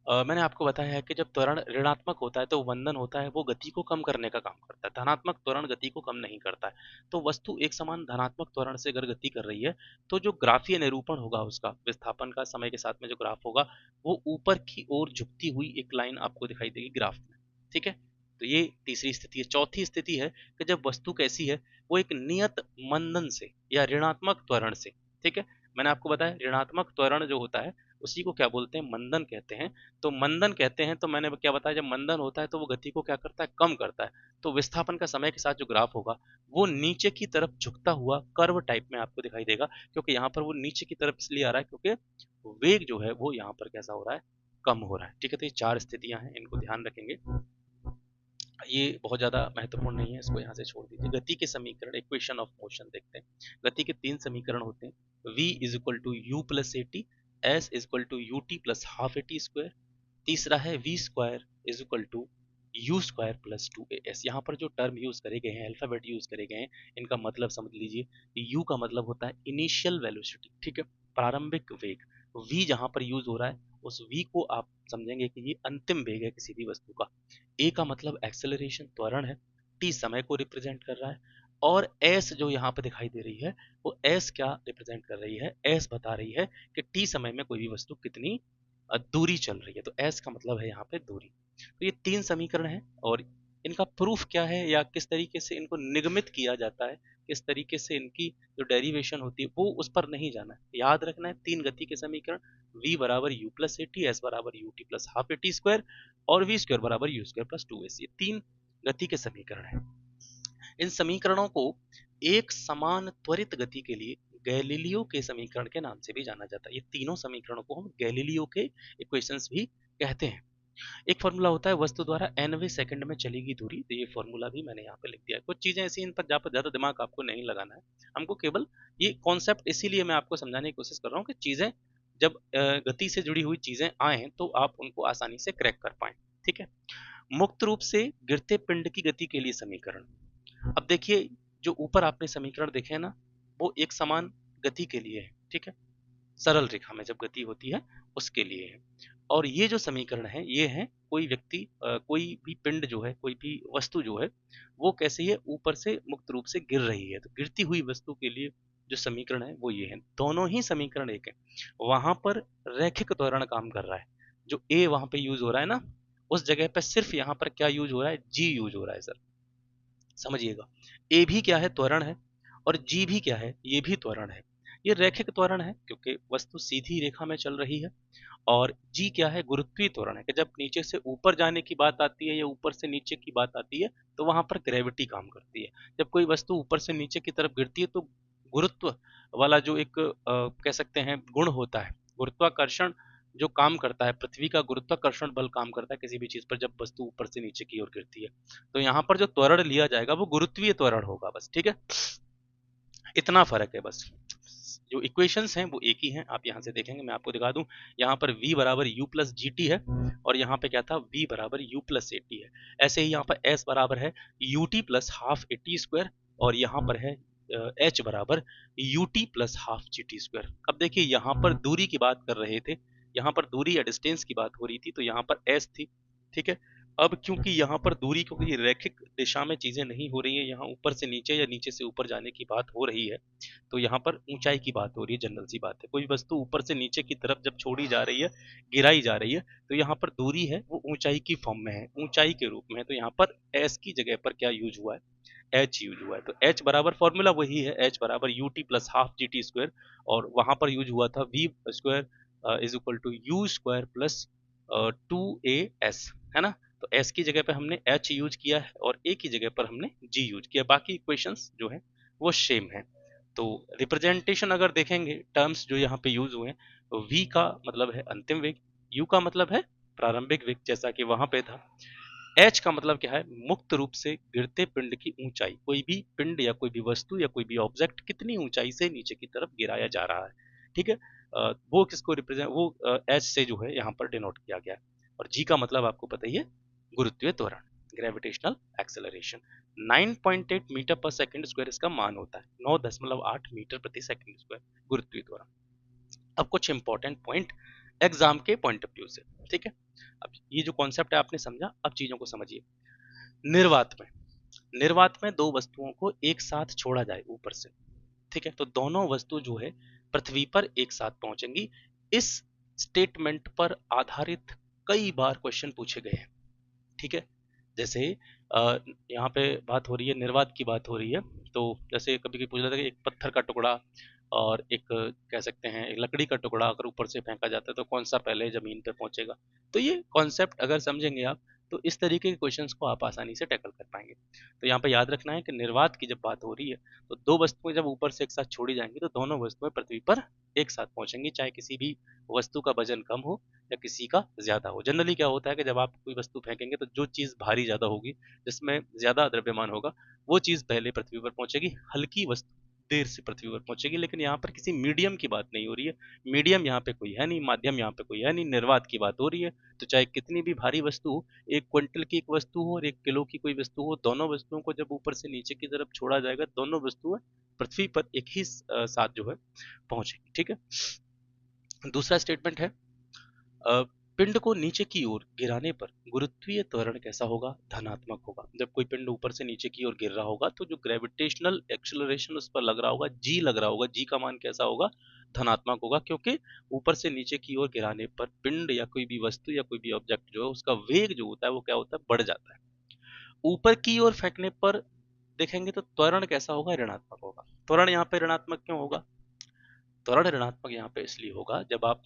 मैंने आपको बताया है कि जब त्वरण ऋणात्मक होता है तो वंदन होता है, वो गति को कम करने का काम करता है। धनात्मक त्वरण गति को कम नहीं करता है। तो वस्तु एक समान धनात्मक त्वरण से अगर गति कर रही है तो जो ग्राफीय निरूपण होगा उसका, विस्थापन का समय के साथ में जो ग्राफ होगा वो ऊपर की ओर झुकती हुई एक लाइन आपको दिखाई देगी ग्राफ में। ठीक है, तो ये तीसरी स्थिति है। चौथी स्थिति है कि जब वस्तु कैसी है, वो एक नियत मंदन से या ऋणात्मक त्वरण से, ठीक है, मैंने आपको बताया ऋणात्मक त्वरण जो होता है उसी को क्या बोलते हैं, मंदन कहते हैं। तो मंदन कहते हैं, तो मैंने क्या बताया, जब मंदन होता है तो वो गति को क्या करता है, कम करता है। तो विस्थापन का समय के साथ जो ग्राफ होगा वो नीचे की तरफ झुकता हुआ कर्व टाइप में आपको दिखाई देगा, क्योंकि यहाँ पर वो नीचे की तरफ इसलिए आ रहा है क्योंकि वेग जो है वो यहाँ पर कैसा हो रहा है, कम हो रहा है। ठीक है, तो ये चार स्थितियां हैं, इनको ध्यान रखेंगे, ये बहुत ज्यादा महत्वपूर्ण नहीं है, इसको यहाँ से छोड़ दीजिए। गति के समीकरण, इक्वेशन ऑफ मोशन देखते हैं। गति के तीन समीकरण होते हैं, v is equal to u plus a t, s is equal to u t plus half a t square, तीसरा है v square is equal to u square plus two a s. यहाँ पर जो टर्म यूज करे गए हैं, alphabet use करे गए हैं, इनका मतलब समझ लीजिए। u का मतलब होता है इनिशियल वेलोसिटी, ठीक है, प्रारंभिक वेग। v जहाँ पर यूज हो रहा है उस v को आप समझेंगे कि ये अंतिम वेग है किसी भी वस्तु का। a का मतलब एक्सेलरेशन, त्वरण है। t समय को रिप्रेजेंट कर रहा है, और s जो यहाँ पे दिखाई दे रही है वो s क्या रिप्रेजेंट कर रही है, s बता रही है कि t समय में कोई भी वस्तु कितनी दूरी चल रही है। तो s का मतलब है यहाँ पे दूरी। तो ये तीन समीकरण हैं, और इनका प्रूफ क्या है या किस तरीके से इनको निगमित किया जाता है, किस तरीके से इनकी जो डेरिवेशन होती है वो उस पर नहीं जाना है, याद रखना है। तीन गति के समीकरण, v बराबर u plus a t, s बराबर u t plus half a t square, और v स्क्वायर बराबर u square plus two s. ये तीन गति के समीकरण हैं। इन समीकरणों को एक समान त्वरित गति के लिए गैलीलियो के समीकरण के नाम से भी जाना जाता है। ये तीनों समीकरणों को हम गैलीलियो के इक्वेशंस भी कहते हैं। एक फॉर्मूला होता है वस्तु द्वारा nवें सेकंड में चलेगी दूरी, तो ये फॉर्मूला भी मैंने यहाँ पे लिख दिया है। कुछ चीजें ऐसी इन पर ज्यादा दिमाग आपको नहीं लगाना है, हमको केवल ये कॉन्सेप्ट, इसीलिए मैं आपको समझाने की कोशिश कर रहा हूँ कि चीजें जब गति से जुड़ी हुई चीजें आए तो आप उनको आसानी से क्रैक कर पाए। ठीक है, मुक्त रूप से गिरते पिंड की गति के लिए समीकरण। अब देखिए, जो ऊपर आपने समीकरण देखे ना, वो एक समान गति के लिए है, ठीक है, सरल रेखा में जब गति होती है उसके लिए है। और ये जो समीकरण है ये है कोई व्यक्ति कोई भी पिंड जो है, कोई भी वस्तु जो है वो कैसे है, ऊपर से मुक्त रूप से गिर रही है। तो गिरती हुई वस्तु के लिए जो समीकरण है वो ये है। दोनों ही समीकरण एक है। वहां पर रैखिक त्वरण काम कर रहा है, जो ए वहां पे यूज हो रहा है ना, उस जगह पे सिर्फ यहाँ पर क्या यूज हो रहा है, जी यूज हो रहा है सर, समझिएगा। ए भी क्या है, त्वरण है, और जी भी क्या है, ये भी त्वरण है। ये रैखिक त्वरण है क्योंकि वस्तु सीधी रेखा में चल रही है। और जी क्या है, गुरुत्वीय त्वरण है कि जब नीचे से ऊपर जाने की बात आती है या ऊपर से नीचे की बात आती है तो वहां पर ग्रेविटी काम करती है। जब कोई वस्तु ऊपर से नीचे की तरफ गिरती है तो गुरुत्व वाला जो एक कह सकते हैं गुण होता है, गुरुत्वाकर्षण जो काम करता है, पृथ्वी का गुरुत्वाकर्षण बल काम करता है किसी भी चीज पर जब वस्तु ऊपर से नीचे की ओर गिरती है। तो यहाँ पर जो त्वरण लिया जाएगा वो गुरुत्वीय त्वरण होगा, बस, ठीक है, इतना फर्क है बस। जो इक्वेशंस हैं वो एक ही हैं, आप यहाँ से देखेंगे, मैं आपको दिखा दूं। यहाँ पर v बराबर u प्लस जी टी है, और यहाँ पे क्या था, v बराबर u प्लस ए टी है। ऐसे ही यहाँ पर s बराबर है u T plus half a t square, और यहाँ पर है h बराबर u T plus half g t square. अब देखिए, यहाँ पर दूरी की बात कर रहे थे, यहाँ पर दूरी या डिस्टेंस की बात हो रही थी, तो यहाँ पर s थी, ठीक है। अब क्योंकि यहाँ पर दूरी, क्योंकि रैखिक दिशा में चीजें नहीं हो रही है, यहाँ ऊपर से नीचे या नीचे से ऊपर जाने की बात हो रही है, तो यहाँ पर ऊंचाई की बात हो रही है, जनरल सी बात है। कोई वस्तु ऊपर से नीचे की तरफ जब छोड़ी जा रही है, गिराई जा रही है, तो यहाँ पर दूरी है वो ऊंचाई की फॉर्म में है, ऊंचाई के रूप में है। तो यहाँ पर एस की जगह पर क्या यूज हुआ है, एच यूज हुआ है। तो एच बराबर फॉर्मूला वही है, एच बराबर u t plus half g t square, और वहां पर यूज हुआ था v square is equal to u square plus two a s, है ना। तो एस की जगह पर हमने एच यूज किया है और ए की जगह पर हमने जी यूज किया। बाकी इक्वेशंस जो है वो सेम है। तो रिप्रेजेंटेशन अगर देखेंगे, टर्म्स जो यहाँ पे यूज हुए हैं, v का मतलब है अंतिम वेग, u का मतलब है प्रारंभिक वेग जैसा कि वहां पे था, h का मतलब क्या है, मुक्त रूप से गिरते पिंड की ऊंचाई। कोई भी पिंड या कोई भी वस्तु या कोई भी ऑब्जेक्ट कितनी ऊंचाई से नीचे की तरफ गिराया जा रहा है, ठीक है। वो किसको रिप्रेजेंट, वो h से जो है यहाँ पर डिनोट किया गया है। और g का मतलब आपको पता ही है, गुरुत्वीय त्वरण, ग्रेविटेशनल एक्सेलरेशन। 9.8 मीटर पर सेकंड स्क्वायर इसका मान होता है, 9.8 मीटर प्रति सेकंड स्क्वायर गुरुत्वीय त्वरण। अब कुछ इंपॉर्टेंट पॉइंट एग्जाम के पॉइंट ऑफ व्यू से, ठीक है। अब ये जो कॉन्सेप्ट है आपने समझा, अब चीजों को समझिए। निर्वात में, निर्वात में दो वस्तुओं को एक साथ छोड़ा जाए ऊपर से, ठीक है, तो दोनों वस्तु जो है पृथ्वी पर एक साथ पहुंचेंगी। इस स्टेटमेंट पर आधारित कई बार क्वेश्चन पूछे गए हैं, ठीक है। जैसे अ, यहाँ पे बात हो रही है, निर्वात की बात हो रही है। तो जैसे कभी कभी पूछ लेते हैं कि एक पत्थर का टुकड़ा और एक कह सकते हैं एक लकड़ी का टुकड़ा अगर ऊपर से फेंका जाता है तो कौन सा पहले जमीन पे पहुंचेगा। तो ये कॉन्सेप्ट अगर समझेंगे आप तो इस तरीके के क्वेश्चंस को आप आसानी से टैकल कर पाएंगे। तो यहाँ पे याद रखना है कि निर्वात की जब बात हो रही है तो दो वस्तुएं जब ऊपर से एक साथ छोड़ी जाएंगी तो दोनों वस्तुएं पृथ्वी पर एक साथ पहुंचेंगी, चाहे किसी भी वस्तु का वजन कम हो या किसी का ज्यादा हो। जनरली क्या होता है कि जब आप कोई वस्तु फेंकेंगे तो जो चीज भारी ज्यादा होगी, जिसमें ज्यादा द्रव्यमान होगा, वो चीज पहले पृथ्वी पर पहुंचेगी, हल्की वस्तु देर से पृथ्वी पर पहुंचेगी। लेकिन यहाँ पर किसी मीडियम की बात नहीं हो रही है, मीडियम यहाँ पे कोई है नहीं, माध्यम यहाँ पे कोई है नहीं, निर्वात की बात हो रही है। तो चाहे कितनी भी भारी वस्तु हो, 1 क्विंटल की एक वस्तु हो और 1 किलो की कोई वस्तु हो, दोनों वस्तुओं को जब ऊपर से नीचे की तरफ छोड़ा जाएगा दोनों वस्तुएं पृथ्वी पर एक ही साथ जो है पहुंचेगी। ठीक है। दूसरा स्टेटमेंट है अ, पिंड को नीचे की ओर गिराने पर गुरुत्वीय त्वरण कैसा होगा? धनात्मक होगा। जब कोई पिंड ऊपर से नीचे की ओर गिर रहा होगा तो जो ग्रेविटेशनल एक्सेलरेशन उस पर लग रहा होगा, जी लग रहा होगा, जी का मान कैसा होगा? धनात्मक होगा, क्योंकि ऊपर से नीचे की ओर गिराने पर पिंड या कोई भी वस्तु या कोई भी ऑब्जेक्ट जो है उसका वेग जो होता है वो क्या होता है? बढ़ जाता है। ऊपर की ओर फेंकने पर देखेंगे तो त्वरण कैसा होगा? ऋणात्मक होगा। त्वरण यहाँ पे ऋणात्मक क्यों होगा? त्वरण ऋणात्मक यहाँ पे इसलिए होगा, जब आप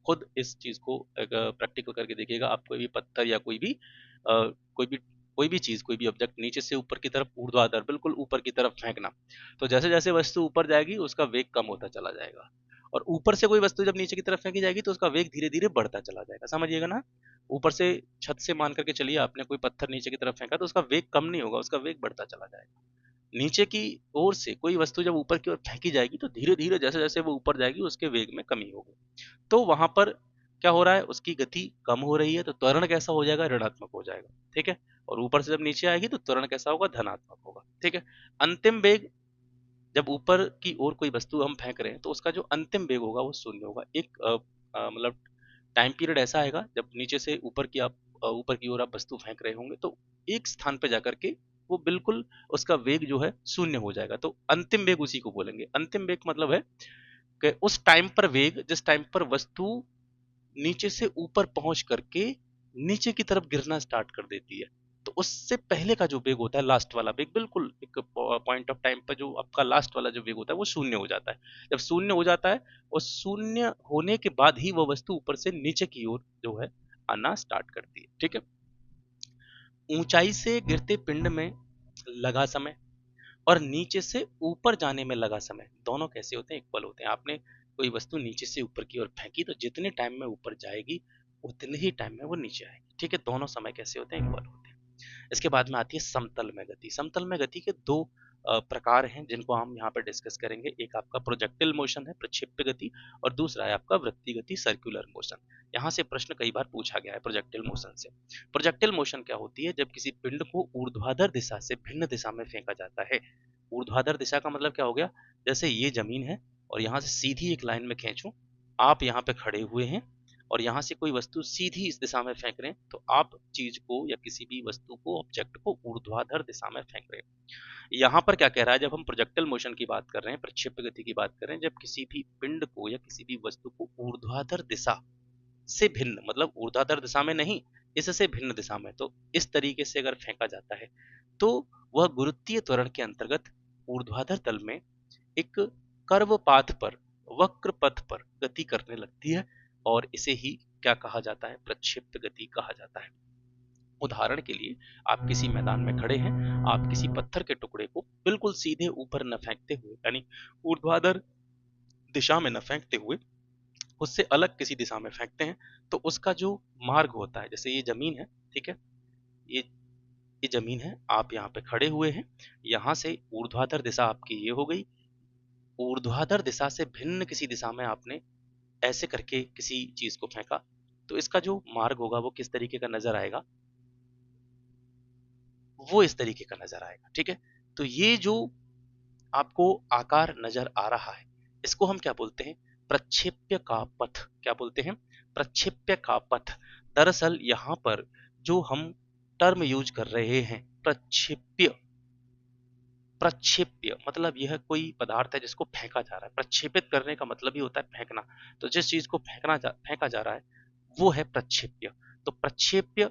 खुद इस चीज को प्रैक्टिकल करके देखिएगा, आप कोई भी पत्थर या कोई भी कोई भी चीज, कोई भी ऑब्जेक्ट नीचे से ऊपर की तरफ ऊर्ध्वाधर बिल्कुल ऊपर की तरफ फेंकना, तो जैसे जैसे वस्तु ऊपर जाएगी उसका वेग कम होता चला जाएगा। और ऊपर से कोई वस्तु जब नीचे की तरफ फेंकी जाएगी तो उसका वेग धीरे धीरे बढ़ता चला जाएगा। समझिएगा ना। ऊपर से छत से मान करके चलिए आपने कोई पत्थर नीचे की तरफ फेंका तो उसका वेग कम नहीं होगा, उसका वेग बढ़ता चला जाएगा। नीचे की ओर से कोई वस्तु जब ऊपर की ओर फेंकी जाएगी तो धीरे धीरे जैसे जैसे वो ऊपर जाएगी उसके वेग में कमी होगी। तो वहां पर क्या हो रहा है? उसकी गति कम हो रही है, तो त्वरण कैसा हो जाएगा? ऋणात्मक हो जाएगा। ठीक है। और ऊपर से जब नीचे आएगी तो त्वरण कैसा होगा? धनात्मक होगा। ठीक है। अंतिम वेग, जब ऊपर की ओर कोई वस्तु हम फेंक रहे हैं तो उसका जो अंतिम वेग होगा वो शून्य होगा। एक मतलब टाइम पीरियड ऐसा आएगा जब नीचे से ऊपर की ओर आप वस्तु फेंक रहे होंगे तो एक स्थान पे जाकर के वो बिल्कुल उसका वेग जो है शून्य हो जाएगा। तो अंतिम वेग उसी को बोलेंगे। अंतिम वेग मतलब है कि उस टाइम पर वेग जिस टाइम पर वस्तु नीचे से ऊपर पहुंच करके नीचे की तरफ गिरना स्टार्ट कर देती है, तो उससे पहले का जो वेग होता है, लास्ट वाला वेग, बिल्कुल एक पॉइंट ऑफ टाइम पर जो आपका लास्ट वाला जो वेग होता है वो शून्य हो जाता है। जब शून्य हो जाता है और शून्य होने के बाद ही वह वस्तु ऊपर से नीचे की ओर जो है आना स्टार्ट करती है। ठीक है। ऊंचाई से गिरते पिंड में लगा समय और नीचे से ऊपर जाने में लगा समय दोनों कैसे होते हैं? इक्वल होते हैं। आपने कोई वस्तु नीचे से ऊपर की ओर फेंकी तो जितने टाइम में ऊपर जाएगी उतने ही टाइम में वो नीचे आएगी। ठीक है। दोनों समय कैसे होते हैं? इक्वल होते हैं। इसके बाद में आती है समतल में गति। समतल में गति के दो प्रकार हैं जिनको हम यहाँ पर डिस्कस करेंगे। एक आपका प्रोजेक्टिल मोशन है, प्रक्षेप्य गति, और दूसरा है आपका वृत्ति गति, सर्कुलर मोशन। यहाँ से प्रश्न कई बार पूछा गया है प्रोजेक्टिल मोशन से। प्रोजेक्टिल मोशन क्या होती है? जब किसी पिंड को ऊर्ध्वाधर दिशा से भिन्न दिशा में फेंका जाता है। ऊर्ध्वाधर दिशा का मतलब क्या हो गया? जैसे ये जमीन है और यहाँ से सीधी एक लाइन में खींचूं, आप यहाँ पे खड़े हुए हैं और यहाँ से कोई वस्तु सीधी इस दिशा में फेंक रहे हैं, तो आप चीज को या किसी भी वस्तु को, ऑब्जेक्ट को ऊर्ध्वाधर दिशा में फेंक रहे हैं। यहाँ पर क्या कह रहा है? जब हम प्रोजेक्टिल मोशन की बात कर रहे हैं, प्रक्षेप्य गति की बात कर रहे हैं, जब किसी भी पिंड को या किसी भी वस्तु को ऊर्ध्वाधर दिशा से भिन्न, मतलब ऊर्ध्वाधर दिशा में नहीं, इससे भिन्न दिशा में, तो इस तरीके से अगर फेंका जाता है तो वह गुरुत्वीय त्वरण के अंतर्गत ऊर्ध्वाधर तल में एक कर्व पाथ पर, वक्र पथ पर गति करने लगती है और इसे ही क्या कहा जाता है? प्रक्षेप्य गति कहा जाता है। उदाहरण के लिए, आप किसी मैदान में खड़े हैं, आप किसी पत्थर के टुकड़े को बिल्कुल सीधे ऊपर न फेंकते हुए, यानी ऊर्ध्वाधर दिशा में न फेंकते हुए उससे अलग किसी दिशा में फेंकते हैं, तो उसका जो मार्ग होता है, जैसे ये जमीन है, ठीक है, ये ये जमीन है, आप यहाँ पे खड़े हुए हैं, यहाँ से ऊर्ध्वाधर दिशा आपकी ये हो गई, ऊर्ध्वाधर दिशा से भिन्न किसी दिशा में आपने ऐसे करके किसी चीज को फेंका, तो इसका जो मार्ग होगा वो किस तरीके का नजर आएगा? वो इस तरीके का नजर आएगा। ठीक है। तो ये जो आपको आकार नजर आ रहा है इसको हम क्या बोलते हैं? प्रक्षेप्य का पथ। क्या बोलते हैं? प्रक्षेप्य का पथ। दरअसल यहाँ पर जो हम टर्म यूज कर रहे हैं, प्रक्षेप्य, प्रक्षेप्य मतलब यह कोई पदार्थ है जिसको फेंका जा रहा है। प्रक्षेपित करने का मतलब ही होता है फेंकना। तो जिस चीज को फेंका जा रहा है वो है प्रक्षेप्य। तो प्रक्षेप्य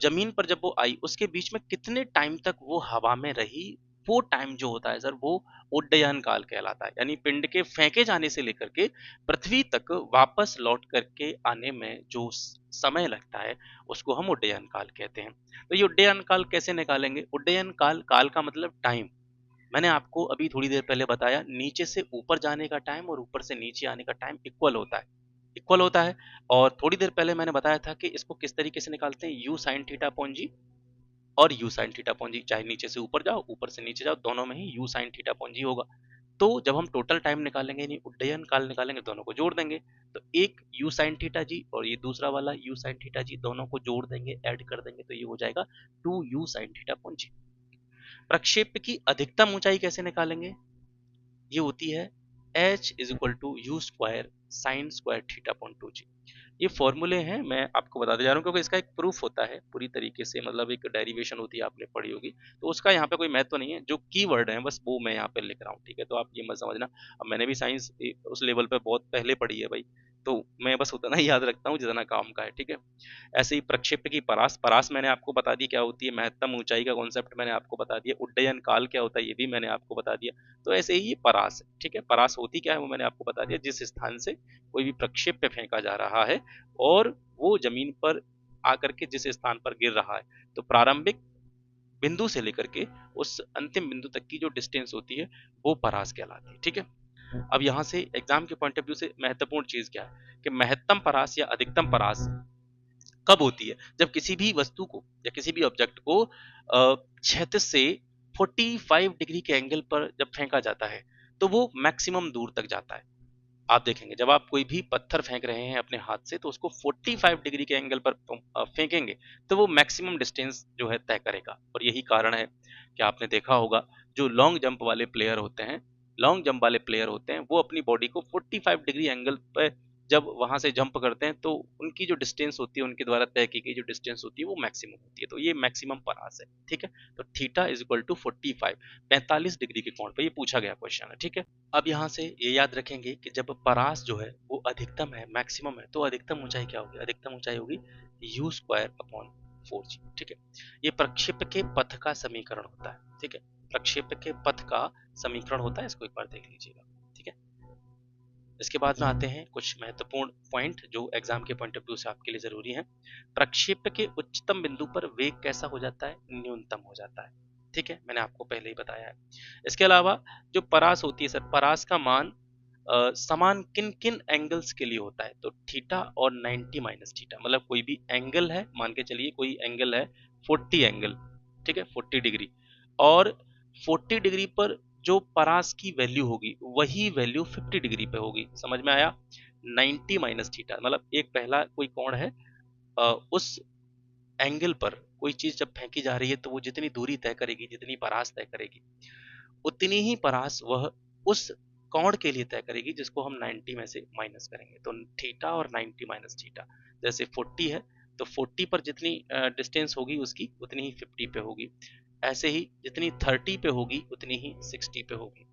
जमीन पर जब वो आई उसके बीच में कितने टाइम तक वो हवा में रही, वो टाइम जो होता है सर वो उड्डयन काल कहलाता है। यानी पिंड के फेंके जाने से लेकर के पृथ्वी तक वापस लौट करके आने में जो समय लगता है उसको हम उड्डयन काल कहते हैं। तो ये उड्डयन काल कैसे निकालेंगे? उड्डयन काल, काल का मतलब टाइम। मैंने आपको अभी थोड़ी देर पहले बताया, नीचे से ऊपर जाने का टाइम और ऊपर से नीचे आने का टाइम इक्वल होता है, इक्वल होता है। और थोड़ी देर पहले मैंने बताया था कि इसको किस तरीके से निकालते हैं, यू साइन थीटा अपॉन जी और यू साइन थीटा अपॉन जी। चाहे नीचे से ऊपर जाओ ऊपर से नीचे जाओ, दोनों में ही यू साइन थीटा अपॉन जी होगा। तो जब हम टोटल टाइम निकालेंगे यानी उड्डयन काल निकालेंगे, दोनों को जोड़ देंगे। तो एक यू साइन थीटा जी और ये दूसरा वाला यू साइन थीटा जी, दोनों को जोड़ देंगे, ऐड कर देंगे, तो ये हो जाएगा 2 यू साइन थीटा अपॉन जी। प्रक्षेप की अधिकतम ऊंचाई कैसे निकालेंगे? ये होती है h is equal to u square sine square theta upon 2g। ये फॉर्मूले हैं, मैं आपको बताते जा रहा हूँ क्योंकि इसका एक प्रूफ होता है पूरी तरीके से, मतलब एक डेरिवेशन होती है, आपने पढ़ी होगी, तो उसका यहाँ पे कोई महत्व नहीं है, जो कीवर्ड है बस वो मैं यहाँ पे लिख रहा हूँ, ठीक है? तो आप ये मत समझना, अब मैंने भी साइंस उस लेवल पे बहुत पहले पढ़ी है भाई, तो मैं बस उतना ही याद रखता हूँ जितना काम का है, ठीक है? ऐसे ही प्रक्षेप की परास, परास मैंने आपको बता दी क्या होती है, महत्तम ऊंचाई का कॉन्सेप्ट मैंने आपको बता दिया, उड्डयन काल क्या होता है ये भी मैंने आपको बता दिया। तो ऐसे ही ये परास है, ठीक है? परास होती क्या है वो मैंने आपको बता दिया, जिस स्थान से कोई भी प्रक्षेप पे फेंका जा रहा है और वो जमीन पर आकर के जिस स्थान पर गिर रहा है, तो प्रारंभिक बिंदु से लेकर के उस अंतिम बिंदु तक की जो डिस्टेंस होती है वो परास कहलाती है, ठीक है? अब यहाँ से एग्जाम के पॉइंट ऑफ व्यू से महत्वपूर्ण चीज क्या है कि महत्तम परास या अधिकतम परास कब होती है? जब किसी भी वस्तु को या किसी भी ऑब्जेक्ट को क्षैतिज से 45 डिग्री के एंगल पर जब फेंका जाता है तो वो मैक्सिमम दूर तक जाता है। आप देखेंगे जब आप कोई भी पत्थर फेंक रहे हैं अपने हाथ से तो उसको 45 डिग्री के एंगल पर फेंकेंगे तो वो मैक्सिमम डिस्टेंस जो है तय करेगा। और यही कारण है कि आपने देखा होगा जो लॉन्ग जंप वाले प्लेयर होते हैं, लॉन्ग जंप वाले प्लेयर होते हैं, वो अपनी बॉडी को 45 डिग्री एंगल पर जब वहां से जंप करते हैं तो उनकी जो डिस्टेंस होती है, उनके द्वारा तय की गई जो डिस्टेंस होती है वो मैक्सिमम होती है। तो ये मैक्सिमम परास है, ठीक है? तो theta is equal to 45 degree के कोण पर, ये पूछा गया क्वेश्चन है, ठीक है? अब यहाँ से ये याद रखेंगे कि जब परास जो है वो अधिकतम है, मैक्सिमम है, तो अधिकतम ऊंचाई क्या होगी? अधिकतम ऊंचाई होगी यू स्क्वायर अपॉन 4g, ठीक है? ये प्रक्षेप के पथ का समीकरण होता है, ठीक है? प्रक्षेप के पथ का समीकरण होता है, इसको एक बार देख लीजिएगा, ठीक है? इसके बाद में आते हैं कुछ महत्वपूर्ण पॉइंट जो एग्जाम के पॉइंट ऑफ व्यू से आपके लिए जरूरी है। प्रक्षेप के उच्चतम बिंदु पर वेग कैसा हो जाता है? न्यूनतम हो जाता है, ठीक है? मैंने आपको पहले ही बताया है। इसके अलावा जो परास होती है सर, परास का मान समान किन किन एंगल्स के लिए होता है? तो थीटा और 90 माइनस थीटा, मतलब कोई भी एंगल है, मान के चलिए कोई एंगल है 40 एंगल, ठीक है, 40 डिग्री, और 40 डिग्री पर जो परास की वैल्यू होगी वही वैल्यू 50 डिग्री पे होगी। समझ में आया? 90 माइनस थीटा मतलब एक पहला कोई कोण है, उस एंगल पर कोई चीज जब फेंकी जा रही है तो वो जितनी दूरी तय करेगी, जितनी परास तय करेगी, उतनी ही परास वह उस कोण के लिए तय करेगी जिसको हम 90 में से माइनस करेंगे। तो थीटा और 90 माइनस थीटा, जैसे 40 है तो 40 पर जितनी डिस्टेंस होगी उसकी उतनी ही 50 पे होगी, ऐसे ही जितनी 30 पे होगी उतनी ही 60 पे होगी,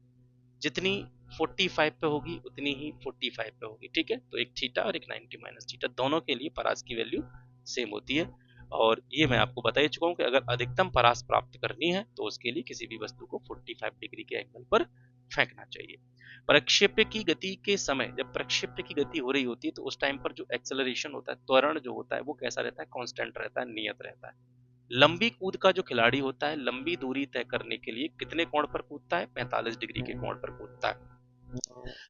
जितनी 45 पे होगी उतनी ही 45 पे होगी, ठीक है? तो एक थीटा और एक 90 माइनस थीटा, दोनों के लिए परास की वैल्यू सेम होती है। और ये मैं आपको बता ही चुका हूँ कि अगर अधिकतम परास प्राप्त करनी है तो उसके लिए किसी भी वस्तु को 45 डिग्री के एंगल पर फेंकना चाहिए। प्रक्षेप्य की गति के समय, जब प्रक्षेप्य की गति हो रही होती है तो उस टाइम पर जो एक्सेलरेशन होता है, त्वरण जो होता है, वो कैसा रहता है? कांस्टेंट रहता है, नियत रहता है। लंबी कूद का जो खिलाड़ी होता है लंबी दूरी तय करने के लिए कितने कोण पर कूदता है? 45 डिग्री के कोण पर कूदता है।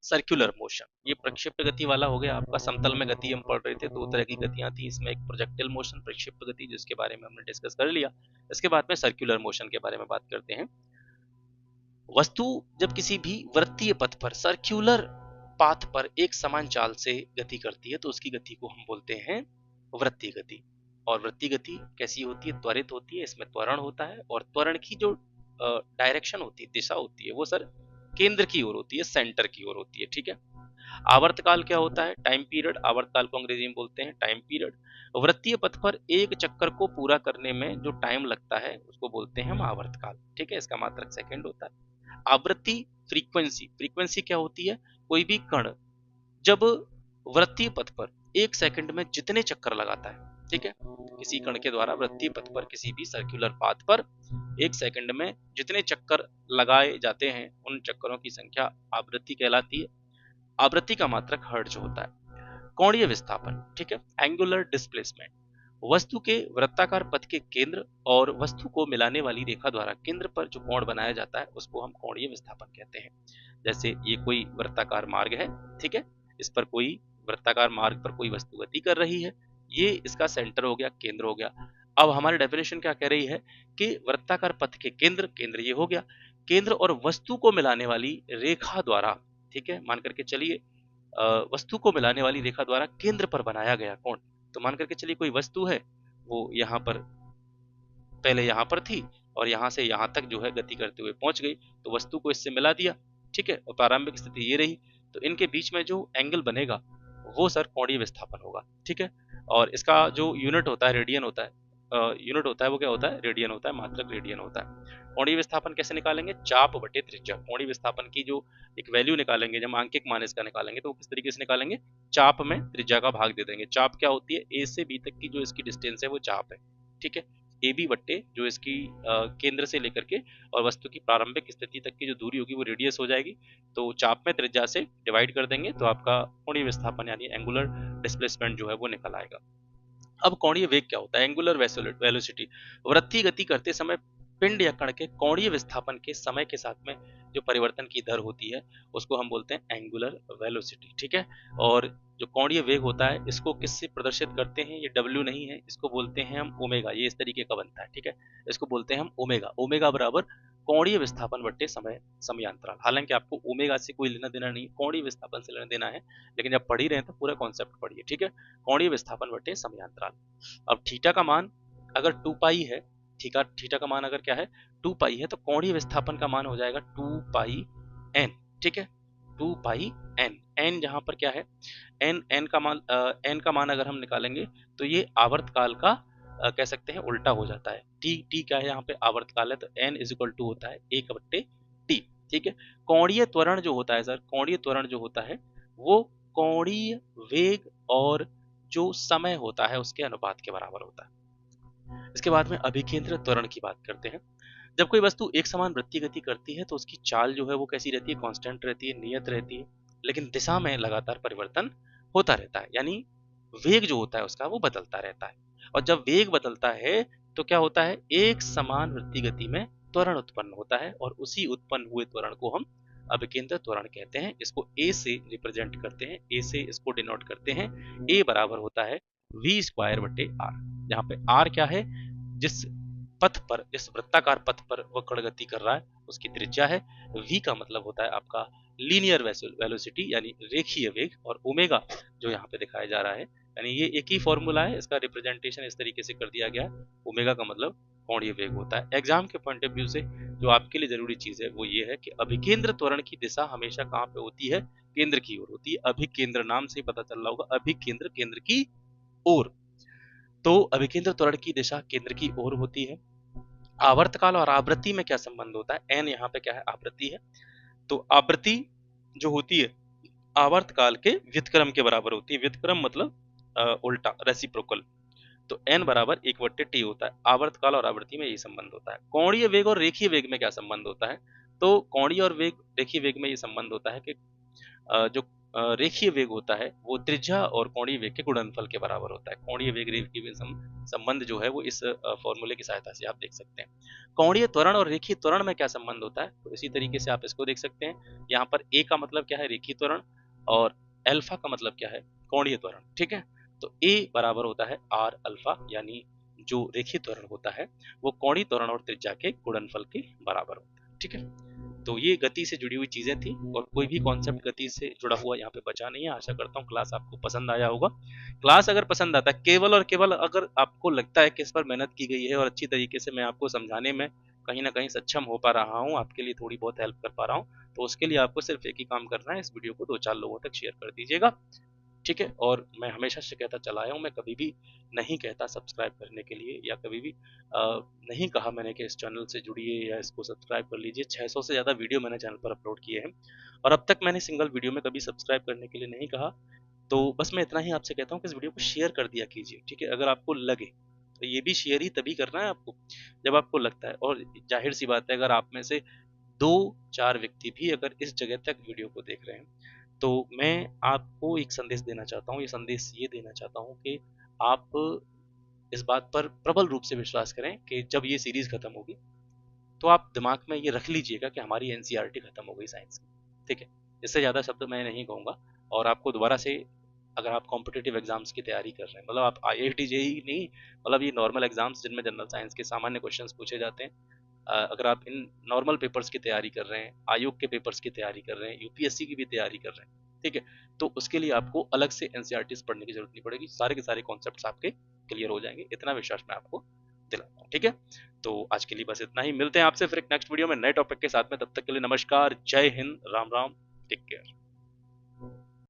सर्कुलर मोशन, ये प्रक्षेप्य गति वाला हो गया आपका। समतल में गति हम पढ़ रहे थे, दो तरह की गतियां थी इसमें, एक प्रोजेक्टिल मोशन, प्रक्षेप्य गति, जिसके बारे में हमने डिस्कस कर लिया। इसके बाद में सर्कुलर मोशन के बारे में बात करते हैं। वस्तु जब किसी भी वृत्तीय पथ पर, सर्कुलर पाथ पर एक समान चाल से गति करती है तो उसकी गति को हम बोलते हैं वृत्तीय गति। और वृत्तीय गति कैसी होती है? त्वरित होती है, इसमें त्वरण होता है, और त्वरण की जो डायरेक्शन होती है, दिशा होती है, वो सर केंद्र की ओर होती है, सेंटर की ओर होती है, ठीक है? आवर्तकाल क्या होता है? Time period. आवर्तकाल को अंग्रेजी में बोलते हैं टाइम पीरियड। वृत्तीय पथ पर एक चक्कर को पूरा करने में जो टाइम लगता है उसको बोलते हैं हम आवर्तकाल, ठीक है? इसका मात्रक सेकंड होता है। आवृत्ति, फ्रीक्वेंसी, फ्रीक्वेंसी क्या होती है? कोई भी कण जब वृत्तीय पथ पर एक सेकंड में जितने चक्कर लगाता है ठीक है, किसी कण के द्वारा वृत्तीय पथ पर किसी भी सर्कुलर पाथ पर 1 सेकंड में जितने चक्कर लगाए जाते हैं उन चक्करों की संख्या आवृत्ति कहलाती है। आवृत्ति का मात्रक हर्ट्ज होता है। कोणीय विस्थापन, ठीक है, एंगुलर डिस्प्लेसमेंट, वस्तु के वृत्ताकार पथ के केंद्र और वस्तु को मिलाने वाली रेखा द्वारा केंद्र पर जो कोण बनाया जाता है उसको हम कोणीय विस्थापन कहते हैं। जैसे ये कोई वृत्ताकार मार्ग है, ठीक है, इस पर कोई वृत्ताकार मार्ग पर कोई वस्तु गति कर रही है, ये इसका सेंटर हो गया, केंद्र हो गया। अब हमारी डेफिनेशन क्या कह रही है कि वृत्ताकार पथ के केंद्र, केंद्र ये हो गया, केंद्र और वस्तु को मिलाने वाली रेखा द्वारा, ठीक है, मान करके चलिए वस्तु को मिलाने वाली रेखा द्वारा केंद्र पर बनाया गया कोण। तो मान करके चलिए कोई वस्तु है, वो यहाँ पर पहले यहाँ पर थी और यहाँ से यहाँ तक जो है गति करते हुए पहुंच गई, तो वस्तु को इससे मिला दिया, ठीक है, और प्रारंभिक स्थिति ये रही, तो इनके बीच में जो एंगल बनेगा वो सर कोणीय विस्थापन होगा, ठीक है। और इसका जो यूनिट होता है रेडियन होता है, यूनिट होता है वो क्या होता है, रेडियन होता है, मात्रक रेडियन होता है। कोणीय विस्थापन कैसे निकालेंगे, चाप बटे त्रिज्या। कोणीय विस्थापन की जो एक वैल्यू निकालेंगे, जब आंकिक मान इसका निकालेंगे तो वो किस तरीके से निकालेंगे, चाप में त्रिज्या का भाग दे देंगे। चाप क्या होती है, ए से बी तक की जो इसकी डिस्टेंस है वो चाप है, ठीक है। ए बी बट्टे जो इसकी केंद्र से लेकर के और वस्तु की प्रारंभिक स्थिति तक की जो दूरी होगी वो रेडियस हो जाएगी, तो चाप में त्रिज्या से डिवाइड कर देंगे तो आपका कोणीय विस्थापन यानी एंगुलर डिस्प्लेसमेंट जो है वो निकल आएगा। अब कोणीय वेग क्या होता है, एंगुलर वेलोसिटी, वृत्तीय गति करते समय पिंड या कण के कोणीय विस्थापन के समय के साथ में जो परिवर्तन की दर होती है उसको हम बोलते हैं एंगुलर वेलोसिटी, ठीक है। और जो कोणीय वेग होता है इसको किससे प्रदर्शित करते हैं, ये W नहीं है, इसको बोलते हैं हम ओमेगा, ये इस तरीके का बनता है, ठीक है। इसको बोलते हैं हम ओमेगा, ओमेगा बराबर कोणीय विस्थापन बट्टे समय समयांतराल। हालांकि आपको ओमेगा से कोई लेना देना नहीं, कोणीय विस्थापन से लेना देना है, लेकिन जब पढ़ ही रहे हैं तो पूरा कॉन्सेप्ट पढ़िए, ठीक है। कोणीय विस्थापन बट्टे समयांतराल। अब थीटा का मान अगर 2 पाई है, थीटा थीटा का मान अगर क्या है 2 पाई है, तो कोणीय विस्थापन का मान हो जाएगा 2 पाई एन, ठीक है, 2 पाई एन। एन जहां पर क्या है, एन एन का मान अगर हम निकालेंगे तो ये आवर्तकाल का कह सकते हैं उल्टा हो जाता है। टी टी क्या है, यहाँ पे आवर्तकाल है, तो एन इज इक्वल टू होता है 1 बट्टे टी, ठीक है। कोणीय त्वरण जो होता है सर, कोणीय त्वरण जो होता है वो कोणीय वेग और जो समय होता है उसके अनुपात के बराबर होता है। इसके बाद में अभिकेंद्र त्वरण की बात करते हैं। जब कोई वस्तु एक समान वृत्तीय गति करती है तो उसकी चाल जो है वो कैसी रहती है, कांस्टेंट रहती है, नियत रहती है, लेकिन दिशा में लगातार परिवर्तन होता रहता है, यानी वेग जो होता है उसका वो बदलता रहता है। और जब वेग बदलता है तो क्या होता है, एक समान वृत्तीय गति में त्वरण उत्पन्न होता है और उसी उत्पन्न हुए त्वरण को हम अभिकेंद्र त्वरण कहते हैं। इसको ए से रिप्रेजेंट करते हैं, ए से इसको डिनोट करते हैं। ए बराबर होता है वी स्क्वायर बटे आर, जहाँ पे आर क्या है, जिस पथ पर, जिस वृत्ताकार पथ पर वह कण गति कर रहा है उसकी त्रिज्या है। v का मतलब होता है आपका लीनियर वेलोसिटी यानी रेखीय वेग, और ओमेगा जो यहाँ पे दिखाया जा रहा है, यानी ये एक ही फॉर्मूला है, इसका रिप्रेजेंटेशन इस तरीके से कर दिया गया है। ओमेगा का मतलब कोणीय वेग होता है। एग्जाम के पॉइंट ऑफ व्यू से जो आपके लिए जरूरी चीज है वो ये है कि अभिकेंद्र त्वरण की दिशा हमेशा कहाँ पे होती है, केंद्र की ओर होती है। अभिकेंद्र नाम से ही पता चल रहा होगा, अभिकेंद्र केंद्र की ओर, तो अभिकेंद्र त्वरण की दिशा केंद्र की ओर होती है। आवर्तकाल और आवृत्ति में क्या संबंध होता है, एन यहाँ पे क्या है, आवृत्ति है, तो आवृत्ति जो होती है आवर्तकाल के व्युत्क्रम के बराबर होती है। व्युत्क्रम मतलब उल्टा, रेसिप्रोकल, तो एन बराबर 1/t होता है। आवर्तकाल और आवृत्ति में यही संबंध होता है। कोणीय वेग और रेखीय वेग में क्या संबंध होता है, तो कोणीय और वेग रेखीय वेग में ये संबंध होता है कि जो रेखीय वेग होता है वो त्रिज्या और कोणीय वेग के गुणनफल के बराबर होता है। कोणीय वेग रेखीय वेग संबंध जो है वो इस फॉर्मूले की सहायता से आप देख सकते हैं। कोणीय त्वरण और रेखीय त्वरण में क्या संबंध होता है, तो इसी तरीके से आप इसको देख सकते हैं। यहाँ पर ए का मतलब क्या है, रेखीय त्वरण, और अल्फा का मतलब क्या है, कोणीय त्वरण, ठीक है। तो ए बराबर होता है आर अल्फा, यानी जो रेखीय त्वरण होता है वो कोणीय त्वरण और त्रिज्या के गुणनफल के बराबर होता है, ठीक है। तो ये गति से जुड़ी हुई चीजें थी, और कोई भी कॉन्सेप्ट गति से जुड़ा हुआ यहाँ पे बचा नहीं है। आशा करता हूँ क्लास आपको पसंद आया होगा। क्लास अगर पसंद आता है, केवल और केवल अगर आपको लगता है कि इस पर मेहनत की गई है और अच्छी तरीके से मैं आपको समझाने में कहीं ना कहीं सक्षम हो पा रहा हूँ, आपके लिए थोड़ी बहुत हेल्प कर पा रहा हूँ, तो उसके लिए आपको सिर्फ एक ही काम करना है, इस वीडियो को 2-4 लोगों तक शेयर कर दीजिएगा, ठीक है। और मैं हमेशा से कहता चला आया हूँ, मैं कभी भी नहीं कहता सब्सक्राइब करने के लिए, या कभी भी नहीं कहा मैंने कि इस चैनल से जुड़िए या इसको सब्सक्राइब कर लीजिए। 600 से ज़्यादा वीडियो मैंने चैनल पर अपलोड किए हैं और अब तक मैंने सिंगल वीडियो में कभी सब्सक्राइब करने के लिए नहीं कहा। तो बस मैं इतना ही आपसे कहता हूँ कि इस वीडियो को शेयर कर दिया कीजिए, ठीक है, अगर आपको लगे। तो ये भी शेयर ही तभी करना है आपको जब आपको लगता है, और जाहिर सी बात है अगर आप में से 2-4 व्यक्ति भी अगर इस जगह तक वीडियो को देख रहे हैं, तो मैं आपको एक संदेश देना चाहता हूँ। ये संदेश ये देना चाहता हूँ कि आप इस बात पर प्रबल रूप से विश्वास करें कि जब ये सीरीज खत्म होगी तो आप दिमाग में ये रख लीजिएगा कि हमारी एनसीईआरटी खत्म हो गई साइंस की, ठीक है। इससे ज़्यादा शब्द मैं नहीं कहूँगा। और आपको दोबारा से, अगर आप कॉम्पिटिटिव एग्जाम्स की तैयारी कर रहे हैं, मतलब आप आईआईटी जेईई नहीं, मतलब ये नॉर्मल एग्जाम्स जिनमें जनरल साइंस के सामान्य क्वेश्चंस पूछे जाते हैं, अगर आप इन नॉर्मल पेपर्स की तैयारी कर रहे हैं, आयोग के पेपर्स की तैयारी कर रहे हैं, यूपीएससी की भी तैयारी कर रहे हैं, ठीक है, तो उसके लिए आपको अलग से एनसीईआरटीज पढ़ने की जरूरत नहीं पड़ेगी। सारे के सारे कॉन्सेप्ट्स आपके क्लियर हो जाएंगे, इतना विश्वास मैं आपको दिलाता हूँ, ठीक है। तो आज के लिए बस इतना ही, मिलते हैं आपसे फिर एक नेक्स्ट वीडियो में नए टॉपिक के साथ में। तब तक के लिए नमस्कार, जय हिंद, राम राम, टेक केयर।